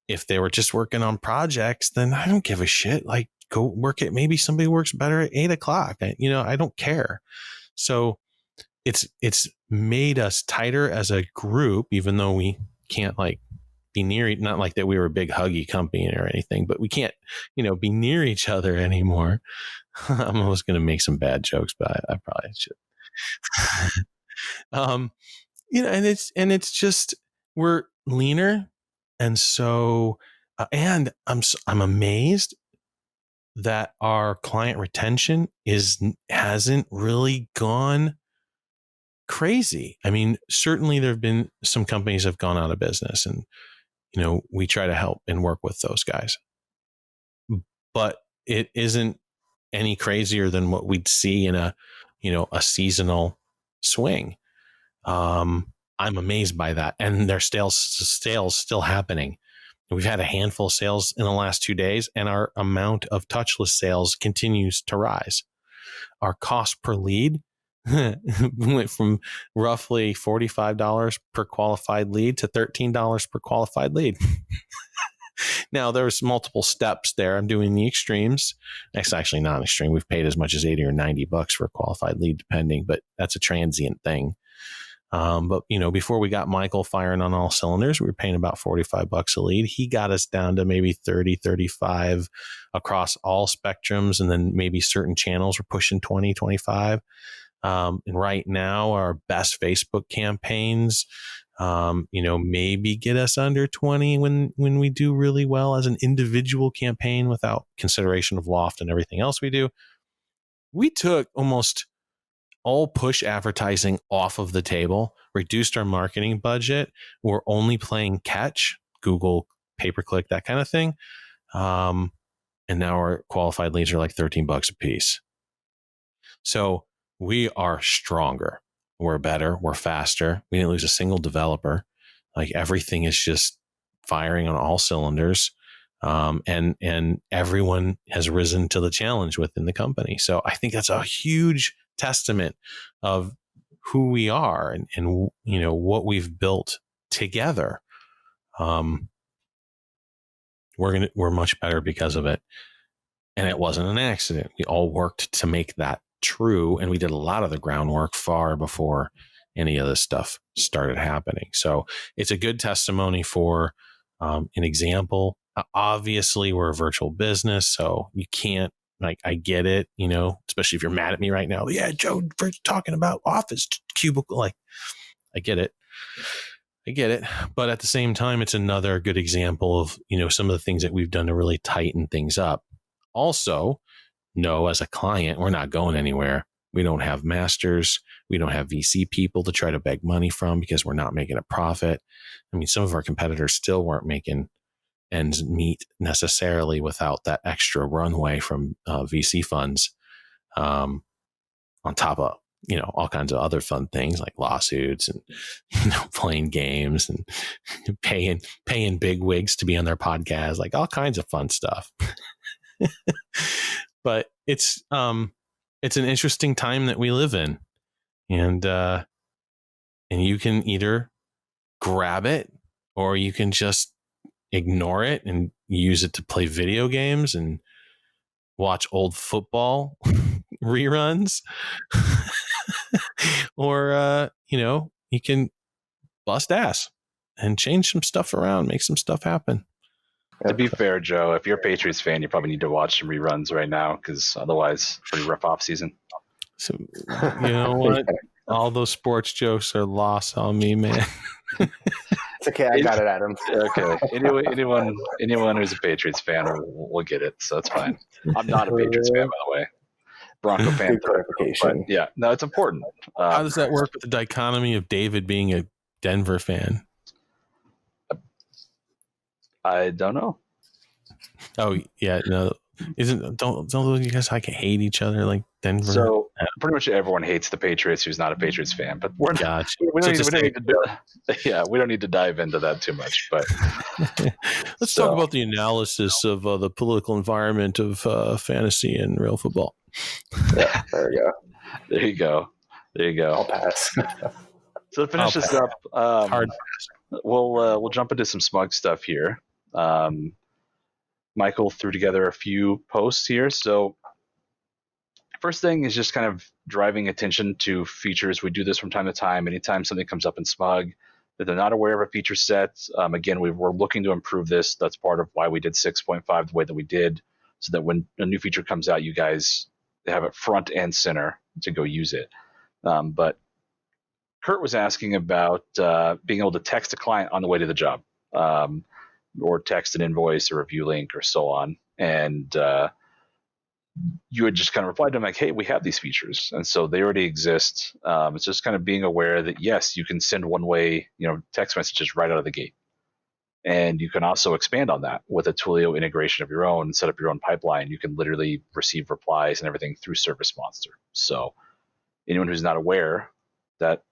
If they were just working on projects, then I don't give a shit. Like, go work it. Maybe somebody works better at 8:00. I don't care. So it's made us tighter as a group, even though we can't be near, not like that we were a big huggy company or anything, but we can't, be near each other anymore. I'm almost going to make some bad jokes, but I probably should. And it's just, we're leaner. And so, and I'm amazed that our client retention hasn't really gone crazy. I mean, certainly there have been some companies have gone out of business, and, we try to help and work with those guys, but it isn't any crazier than what we'd see in a seasonal swing. I'm amazed by that. And there's sales still happening. We've had a handful of sales in the last 2 days, and our amount of touchless sales continues to rise. Our cost per lead went from roughly $45 per qualified lead to $13 per qualified lead. Now, there's multiple steps there. I'm doing the extremes. It's actually not an extreme. We've paid as much as $80 or $90 for a qualified lead, depending, but that's a transient thing. But before we got Michael firing on all cylinders, we were paying about $45 a lead. He got us down to maybe 30, 35 across all spectrums. And then maybe certain channels were pushing 20, 25. And right now our best Facebook campaigns, maybe get us under 20 when we do really well as an individual campaign without consideration of loft and everything else we do. We took almost all push advertising off of the table, reduced our marketing budget. We're only playing catch, Google, pay-per-click, that kind of thing. And now our qualified leads are like $13 a piece. So we are stronger. We're better. We're faster. We didn't lose a single developer. Like, everything is just firing on all cylinders. And everyone has risen to the challenge within the company. So I think that's a huge testament of who we are and what we've built together. We're much better because of it. And it wasn't an accident. We all worked to make that true. And we did a lot of the groundwork far before any of this stuff started happening. So it's a good testimony for an example. Obviously, we're a virtual business, so you can't, I get it, especially if you're mad at me right now. Yeah, Joe, for talking about office cubicle, I get it. But at the same time, it's another good example of, some of the things that we've done to really tighten things up. Also, as a client, we're not going anywhere. We don't have masters. We don't have VC people to try to beg money from because we're not making a profit. I mean, some of our competitors still weren't making ends meet necessarily without that extra runway from VC funds, on top of, all kinds of other fun things like lawsuits and, playing games and paying big wigs to be on their podcast, like all kinds of fun stuff. But it's an interesting time that we live in, and you can either grab it or you can just ignore it and use it to play video games and watch old football reruns. Or, you can bust ass and change some stuff around, make some stuff happen. To be fair, Joe, if you're a Patriots fan, you probably need to watch some reruns right now, because otherwise, pretty rough off season. So, you know what? All those sports jokes are lost on me, man. It's okay. I got it, Adam. Okay. Anyone who's a Patriots fan will get it, so that's fine. I'm not a Patriots fan, by the way. Bronco fan. Good clarification. Yeah, no, it's important. How does that work with the dichotomy of David being a Denver fan? I don't know. Oh yeah, no. Don't you guys like hate each other like Denver? So pretty much everyone hates the Patriots who's not a Patriots fan, but we don't need to dive into that too much. But let's talk about the analysis of the political environment of fantasy and real football. Yeah, there you go. I'll pass. So to finish this up, we'll jump into some SMUG stuff here. Michael threw together a few posts here. So first thing is just kind of driving attention to features. We do this from time to time. Anytime something comes up in SMUG that they're not aware of a feature set, again, we're looking to improve this. That's part of why we did 6.5 the way that we did, so that when a new feature comes out, you guys have it front and center to go use it. But Kurt was asking about being able to text a client on the way to the job. Or text an invoice or review link or so on. And you would just kind of reply to them like, hey, we have these features. And so they already exist. It's just kind of being aware that, yes, you can send one-way, text messages right out of the gate. And you can also expand on that with a Twilio integration of your own and set up your own pipeline. You can literally receive replies and everything through ServiceMonster. So anyone who's not aware that,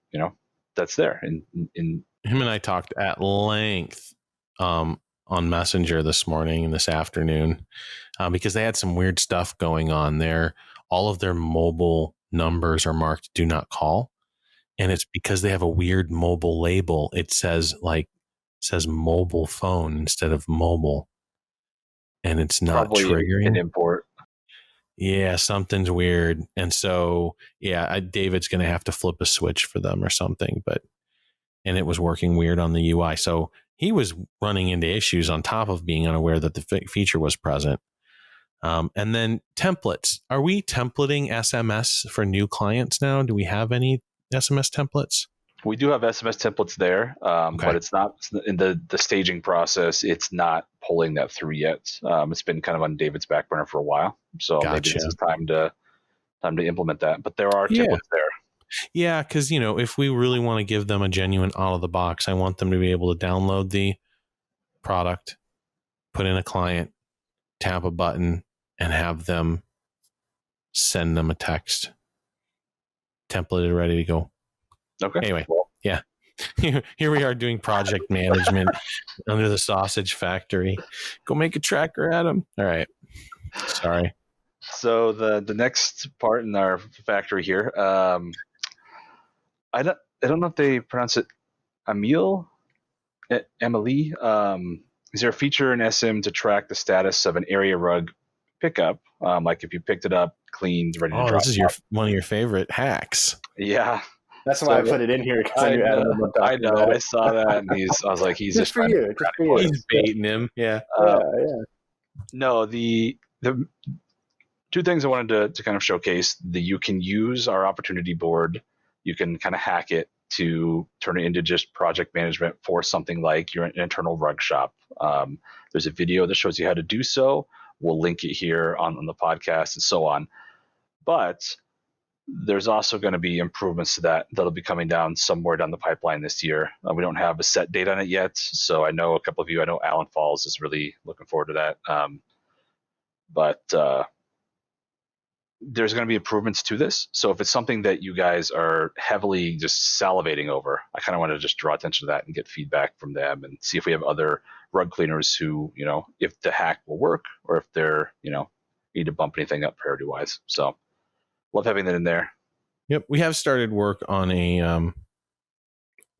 that's there. And him and I talked at length on Messenger this morning and this afternoon because they had some weird stuff going on there. All of their mobile numbers are marked do not call. And it's because they have a weird mobile label. It says mobile phone instead of mobile. And it's not probably triggering. An import. Yeah, something's weird. And so, David's going to have to flip a switch for them or something. And it was working weird on the UI. So he was running into issues on top of being unaware that the feature was present. And then templates. Are we templating SMS for new clients now? Do we have any SMS templates? We do have SMS templates there, but it's not in the staging process. It's not pulling that through yet. It's been kind of on David's back burner for a while. So maybe this is time to implement that. But there are templates there. Yeah, because, if we really want to give them a genuine out of the box, I want them to be able to download the product, put in a client, tap a button, and have them send them a text. Templated, ready to go. Okay. Anyway, yeah. Here we are doing project management under the sausage factory. Go make a tracker, Adam. All right. Sorry. So the next part in our factory here, I don't know if they pronounce it Amelie. Is there a feature in SM to track the status of an area rug pickup? Like if you picked it up, cleaned, ready to drop. This is one of your favorite hacks. Yeah. That's why I put it in here, because I knew Adam would I know. I saw that, and I was like, he's just for you. He's baiting him. Yeah. No, the two things I wanted to kind of showcase: that you can use our opportunity board. You can kind of hack it to turn it into just project management for something like your internal rug shop. There's a video that shows you how to do so. We'll link it here on the podcast and so on. But there's also going to be improvements to that'll be coming down somewhere down the pipeline this year. We don't have a set date on it yet. So I know a couple of you, I know Alan Falls is really looking forward to that. But there's going to be improvements to this. So if it's something that you guys are heavily just salivating over, I kind of want to just draw attention to that and get feedback from them and see if we have other rug cleaners who, if the hack will work or if they're, need to bump anything up priority wise. So love having that in there. Yep. We have started work on a,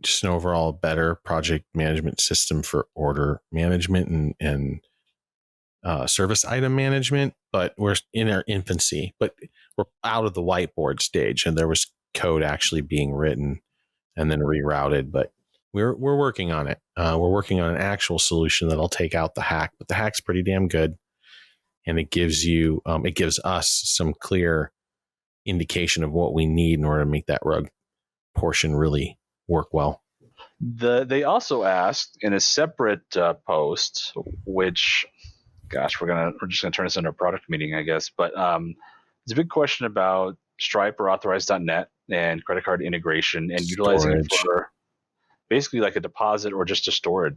just an overall better project management system for order management and service item management, but we're in our infancy, but we're out of the whiteboard stage, and there was code actually being written and then rerouted, but we're working on it. We're working on an actual solution that'll take out the hack, but the hack's pretty damn good. And it gives us some clear indication of what we need in order to make that rug portion really work well. They also asked in a separate post, which, gosh, we're just gonna turn this into a product meeting, I guess. But it's a big question about Stripe or Authorize.net and credit card integration and utilizing it Storage. for basically like a deposit or just to store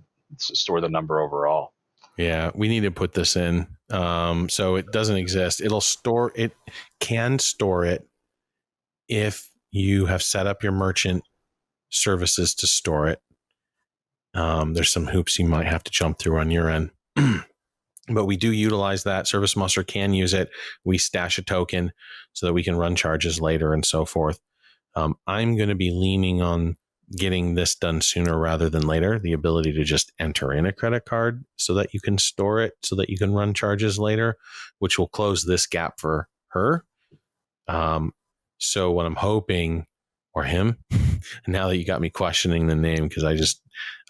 the number overall. Yeah, we need to put this in. So it doesn't exist. It can store it if you have set up your merchant services to store it. There's some hoops you might have to jump through on your end. But we do utilize that. ServiceMonster can use it. We stash a token so that we can run charges later and so forth. I'm going to be leaning on getting this done sooner rather than later. The ability to just enter in a credit card so that you can store it, so that you can run charges later, which will close this gap for her. So what I'm hoping, or him, now that you got me questioning the name, because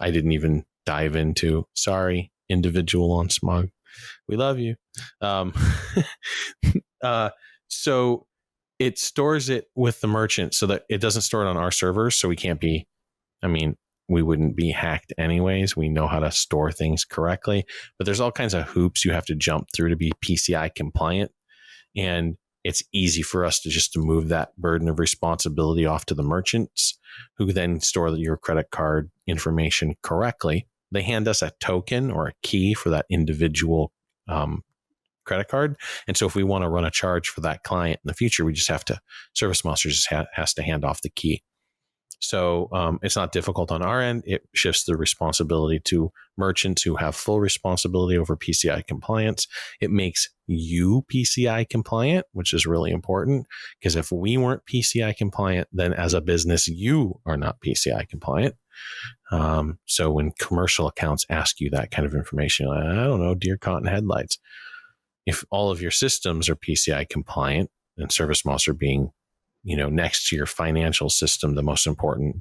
I didn't even dive into, sorry, individual on SMUG. We love you. So it stores it with the merchant so that it doesn't store it on our servers. So we wouldn't be hacked anyways. We know how to store things correctly, but there's all kinds of hoops you have to jump through to be PCI compliant. And it's easy for us to move that burden of responsibility off to the merchants, who then store your credit card information correctly. They hand us a token or a key for that individual credit card. And so if we want to run a charge for that client in the future, ServiceMonster just has to hand off the key. So it's not difficult on our end. It shifts the responsibility to merchants who have full responsibility over PCI compliance. It makes you PCI compliant, which is really important, because if we weren't PCI compliant, then as a business, you are not PCI compliant. So when commercial accounts ask you that kind of information, I don't know, deer caught in headlights. If all of your systems are PCI compliant, and ServiceMonster being next to your financial system, the most important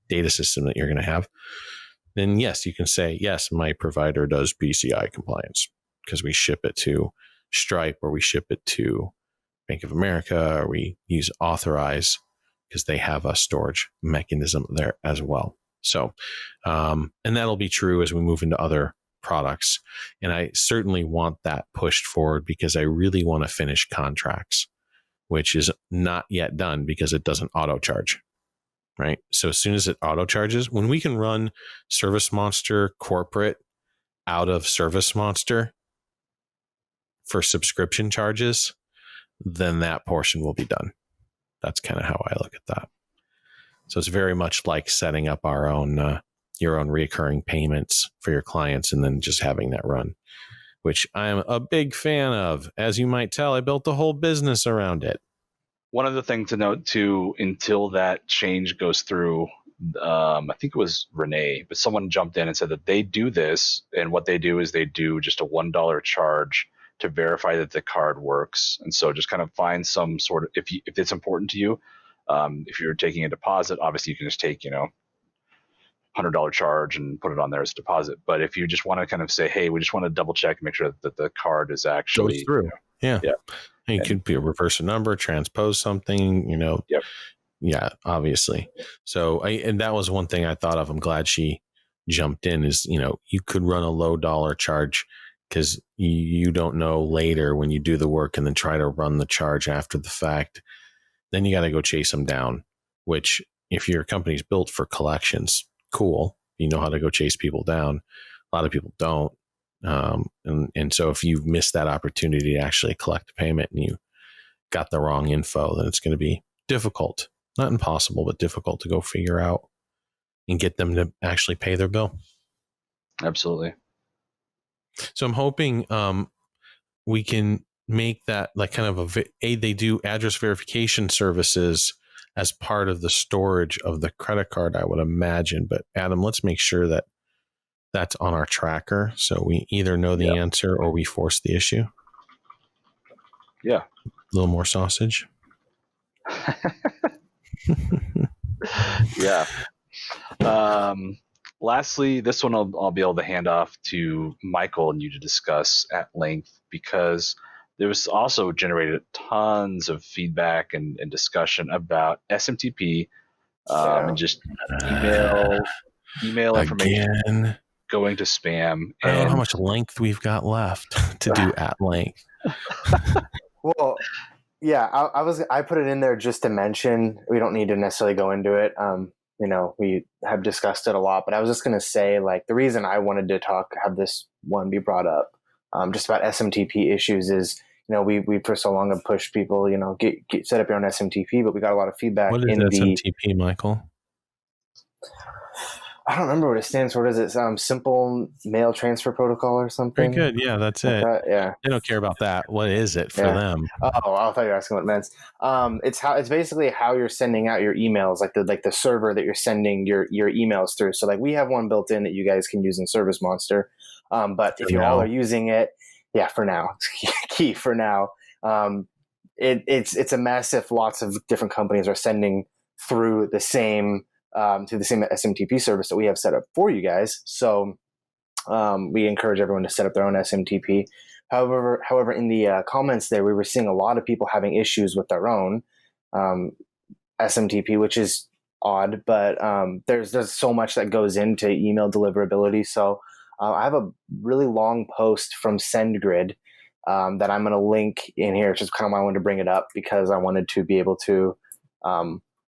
data system that you're going to have, then yes, you can say, yes, my provider does PCI compliance because we ship it to Stripe or we ship it to Bank of America, or we use Authorize because they have a storage mechanism there as well. So, and that'll be true as we move into other products. And I certainly want that pushed forward because I really want to finish contracts, which is not yet done because it doesn't auto charge, right? So as soon as it auto charges, when we can run ServiceMonster corporate out of ServiceMonster for subscription charges, then that portion will be done. That's kind of how I look at that. So it's very much like setting up your own recurring payments for your clients and then just having that run, which I'm a big fan of. As you might tell, I built a whole business around it. One other thing to note too, until that change goes through, I think it was Renee, but someone jumped in and said that they do this, and what they do is they do just a $1 charge to verify that the card works. And so just kind of find some sort of, if it's important to you, if you're taking a deposit, obviously you can just take, $100 charge and put it on there as a deposit. But if you just want to kind of say, hey, we just want to double check and make sure that the card is actually goes through. Yeah. And you could be a reverse a number, transpose something, Yep. Yeah, obviously. So and that was one thing I thought of. I'm glad she jumped in is, you could run a low dollar charge because you don't know later when you do the work and then try to run the charge after the fact. Then you got to go chase them down, which if your company's built for collections, cool. You know how to go chase people down. A lot of people don't. And so if you've missed that opportunity to actually collect a payment and you got the wrong info, then it's going to be difficult, not impossible, but difficult to go figure out and get them to actually pay their bill. Absolutely. So I'm hoping we can make that like kind of they do address verification services as part of the storage of the credit card, I would imagine. But Adam, let's make sure that that's on our tracker, so we either know the answer or we force the issue. Yeah. A little more sausage. Yeah. Lastly, this one I'll be able to hand off to Michael and you to discuss at length, because there was also generated tons of feedback and discussion about SMTP and just email email information Again. going to spam. I don't know how much length we've got left to do at length. Well, yeah, I put it in there just to mention. We don't need to necessarily go into it. We have discussed it a lot, but I was just going to say, like, the reason I wanted to have this one be brought up, just about SMTP issues is, we for so long have pushed people, get set up your own SMTP, but we got a lot of feedback. What is SMTP, Michael? I don't remember what it stands for. Is it Simple Mail Transfer Protocol or something? Very good. Yeah, that's it. Yeah. They don't care about that. What is it for them? Oh, I thought you were asking what it meant. It's basically how you're sending out your emails, like the server that you're sending your emails through. So like we have one built in that you guys can use in ServiceMonster. But if you all are using it, yeah, for now, key for now. It's a mess if lots of different companies are sending through the same SMTP service that we have set up for you guys. So we encourage everyone to set up their own SMTP. However, in the comments there, we were seeing a lot of people having issues with their own SMTP, which is odd, but there's so much that goes into email deliverability. So I have a really long post from SendGrid that I'm going to link in here. It's just kind of why I wanted to bring it up, because I wanted to be able to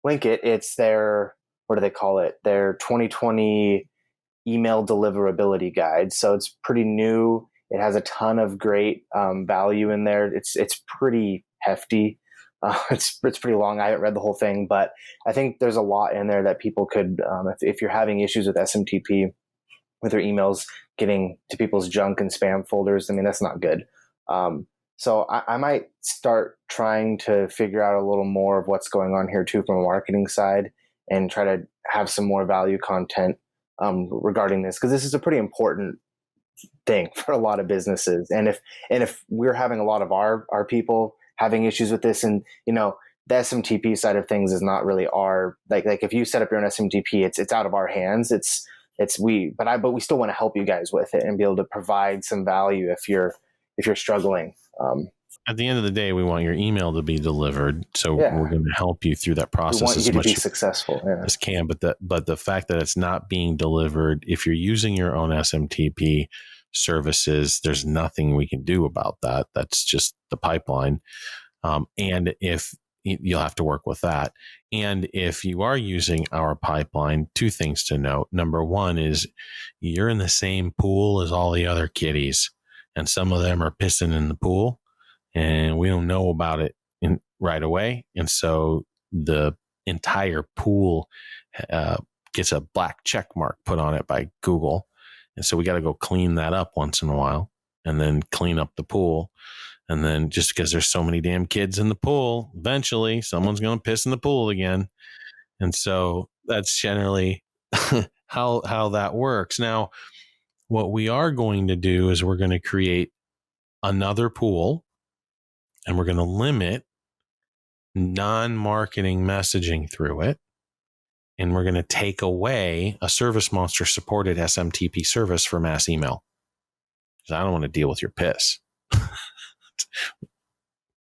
link it. It's their, what do they call it? Their 2020 email deliverability guide. So it's pretty new. It has a ton of great value in there. It's pretty hefty. It's pretty long. I haven't read the whole thing, but I think there's a lot in there that people could, if you're having issues with SMTP, with your emails getting to people's junk and spam folders, I mean, that's not good. So I might start trying to figure out a little more of what's going on here too from a marketing side, and try to have some more value content regarding this, because this is a pretty important thing for a lot of businesses. And if we're having a lot of our people having issues with this, and the SMTP side of things is not really our, like if you set up your own SMTP, it's out of our hands. But we still want to help you guys with it and be able to provide some value if you're struggling. At the end of the day, we want your email to be delivered, so we're going to help you through that process. We want as you to much be successful as can. But the fact that it's not being delivered, if you're using your own SMTP services, there's nothing we can do about that. That's just the pipeline. And if you'll have to work with that. And if you are using our pipeline, two things to note. Number one is you're in the same pool as all the other kiddies, and some of them are pissing in the pool, and we don't know about it right away. And so the entire pool gets a black check mark put on it by Google. And so we got to go clean that up once in a while, and then clean up the pool. And then just because there's so many damn kids in the pool, eventually someone's going to piss in the pool again. And so that's generally how that works. Now, what we are going to do is we're going to create another pool, and we're going to limit non-marketing messaging through it. And we're going to take away a ServiceMonster supported SMTP service for mass email, because I don't want to deal with your piss.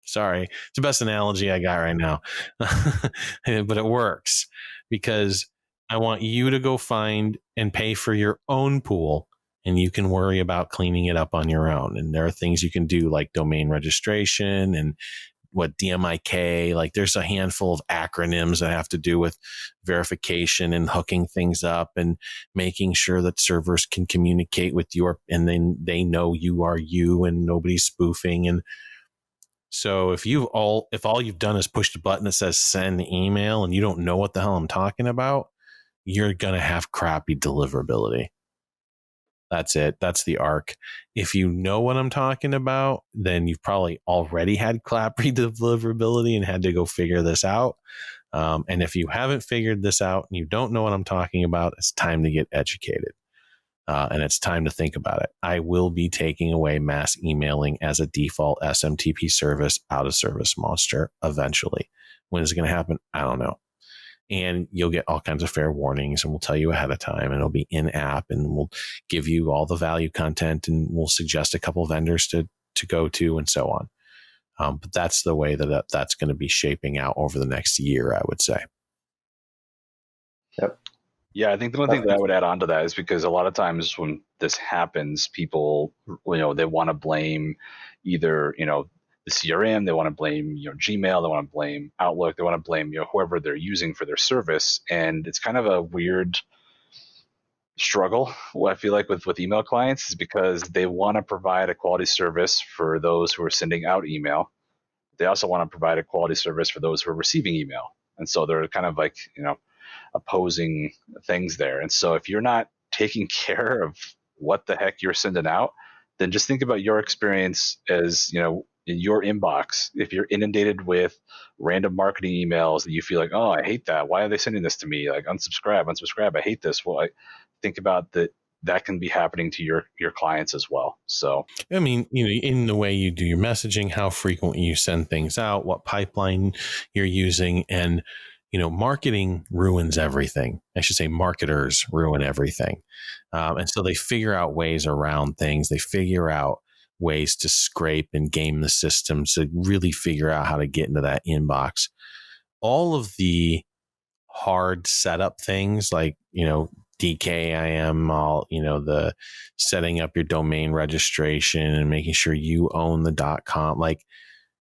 Sorry, it's the best analogy I got right now. But it works, because I want you to go find and pay for your own pool, and you can worry about cleaning it up on your own. And there are things you can do, like domain registration and DMIK, like there's a handful of acronyms that have to do with verification and hooking things up and making sure that servers can communicate with and then they know you are you and nobody's spoofing. And so if all you've done is pushed a button that says send email and you don't know what the hell I'm talking about, you're going to have crappy deliverability. That's it. That's the arc. If you know what I'm talking about, then you've probably already had crappy deliverability and had to go figure this out. And if you haven't figured this out and you don't know what I'm talking about, it's time to get educated. And it's time to think about it. I will be taking away mass emailing as a default SMTP service out of ServiceMonster eventually. When is it going to happen? I don't know. And you'll get all kinds of fair warnings, and we'll tell you ahead of time, and it'll be in app, and we'll give you all the value content, and we'll suggest a couple of vendors to go to, and so on. But that's the way that's going to be shaping out over the next year, I would say. Yep. Yeah, I think the one thing that I would add on to that is because a lot of times when this happens, people, they want to blame either, the CRM, they want to blame, Gmail, they want to blame Outlook, they want to blame, whoever they're using for their service. And it's kind of a weird struggle, what I feel like with email clients, is because they want to provide a quality service for those who are sending out email. They also want to provide a quality service for those who are receiving email. And so they're kind of like, opposing things there. And so if you're not taking care of what the heck you're sending out, then just think about your experience as, in your inbox. If you're inundated with random marketing emails that you feel like, oh, I hate that. Why are they sending this to me? Like unsubscribe. I hate this. Well, I think about that can be happening to your clients as well. So, I mean, in the way you do your messaging, how frequently you send things out, what pipeline you're using, and, marketing ruins everything. I should say marketers ruin everything. And so they figure out ways around things. They figure out ways to scrape and game the system to really figure out how to get into that inbox. All of the hard setup things like, DKIM, all, the setting up your domain registration and making sure you own the .com, like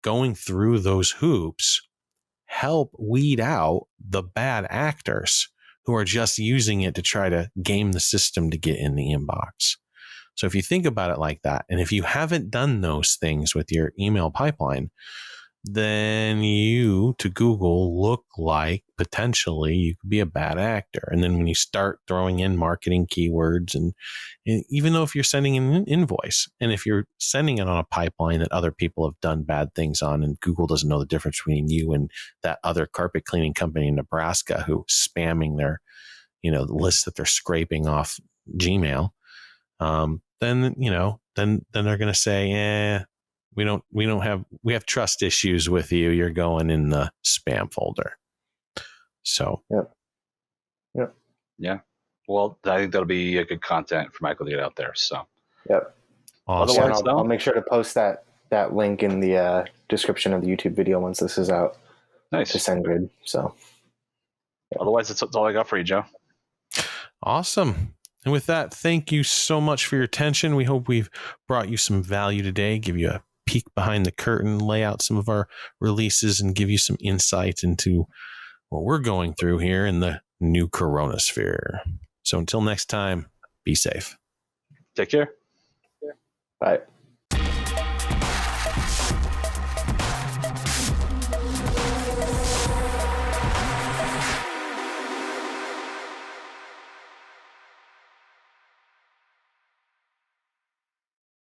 going through those hoops help weed out the bad actors who are just using it to try to game the system to get in the inbox. So if you think about it like that, and if you haven't done those things with your email pipeline, then you to Google look like potentially you could be a bad actor. And then when you start throwing in marketing keywords, and even though if you're sending an invoice and if you're sending it on a pipeline that other people have done bad things on, and Google doesn't know the difference between you and that other carpet cleaning company in Nebraska who spamming their, the list that they're scraping off Gmail, then they're going to say, we have trust issues with you. You're going in the spam folder. So, yeah. Well, I think that'll be a good content for Michael to get out there. So, yep. Awesome. Otherwise, I'll make sure to post that link in the description of the YouTube video once this is out. Nice. To SendGrid. So, yeah. Otherwise, that's all I got for you, Joe. Awesome. And with that, thank you so much for your attention. We hope we've brought you some value today, give you a peek behind the curtain, lay out some of our releases, and give you some insight into what we're going through here in the new coronasphere. So until next time, be safe. Take care. Bye.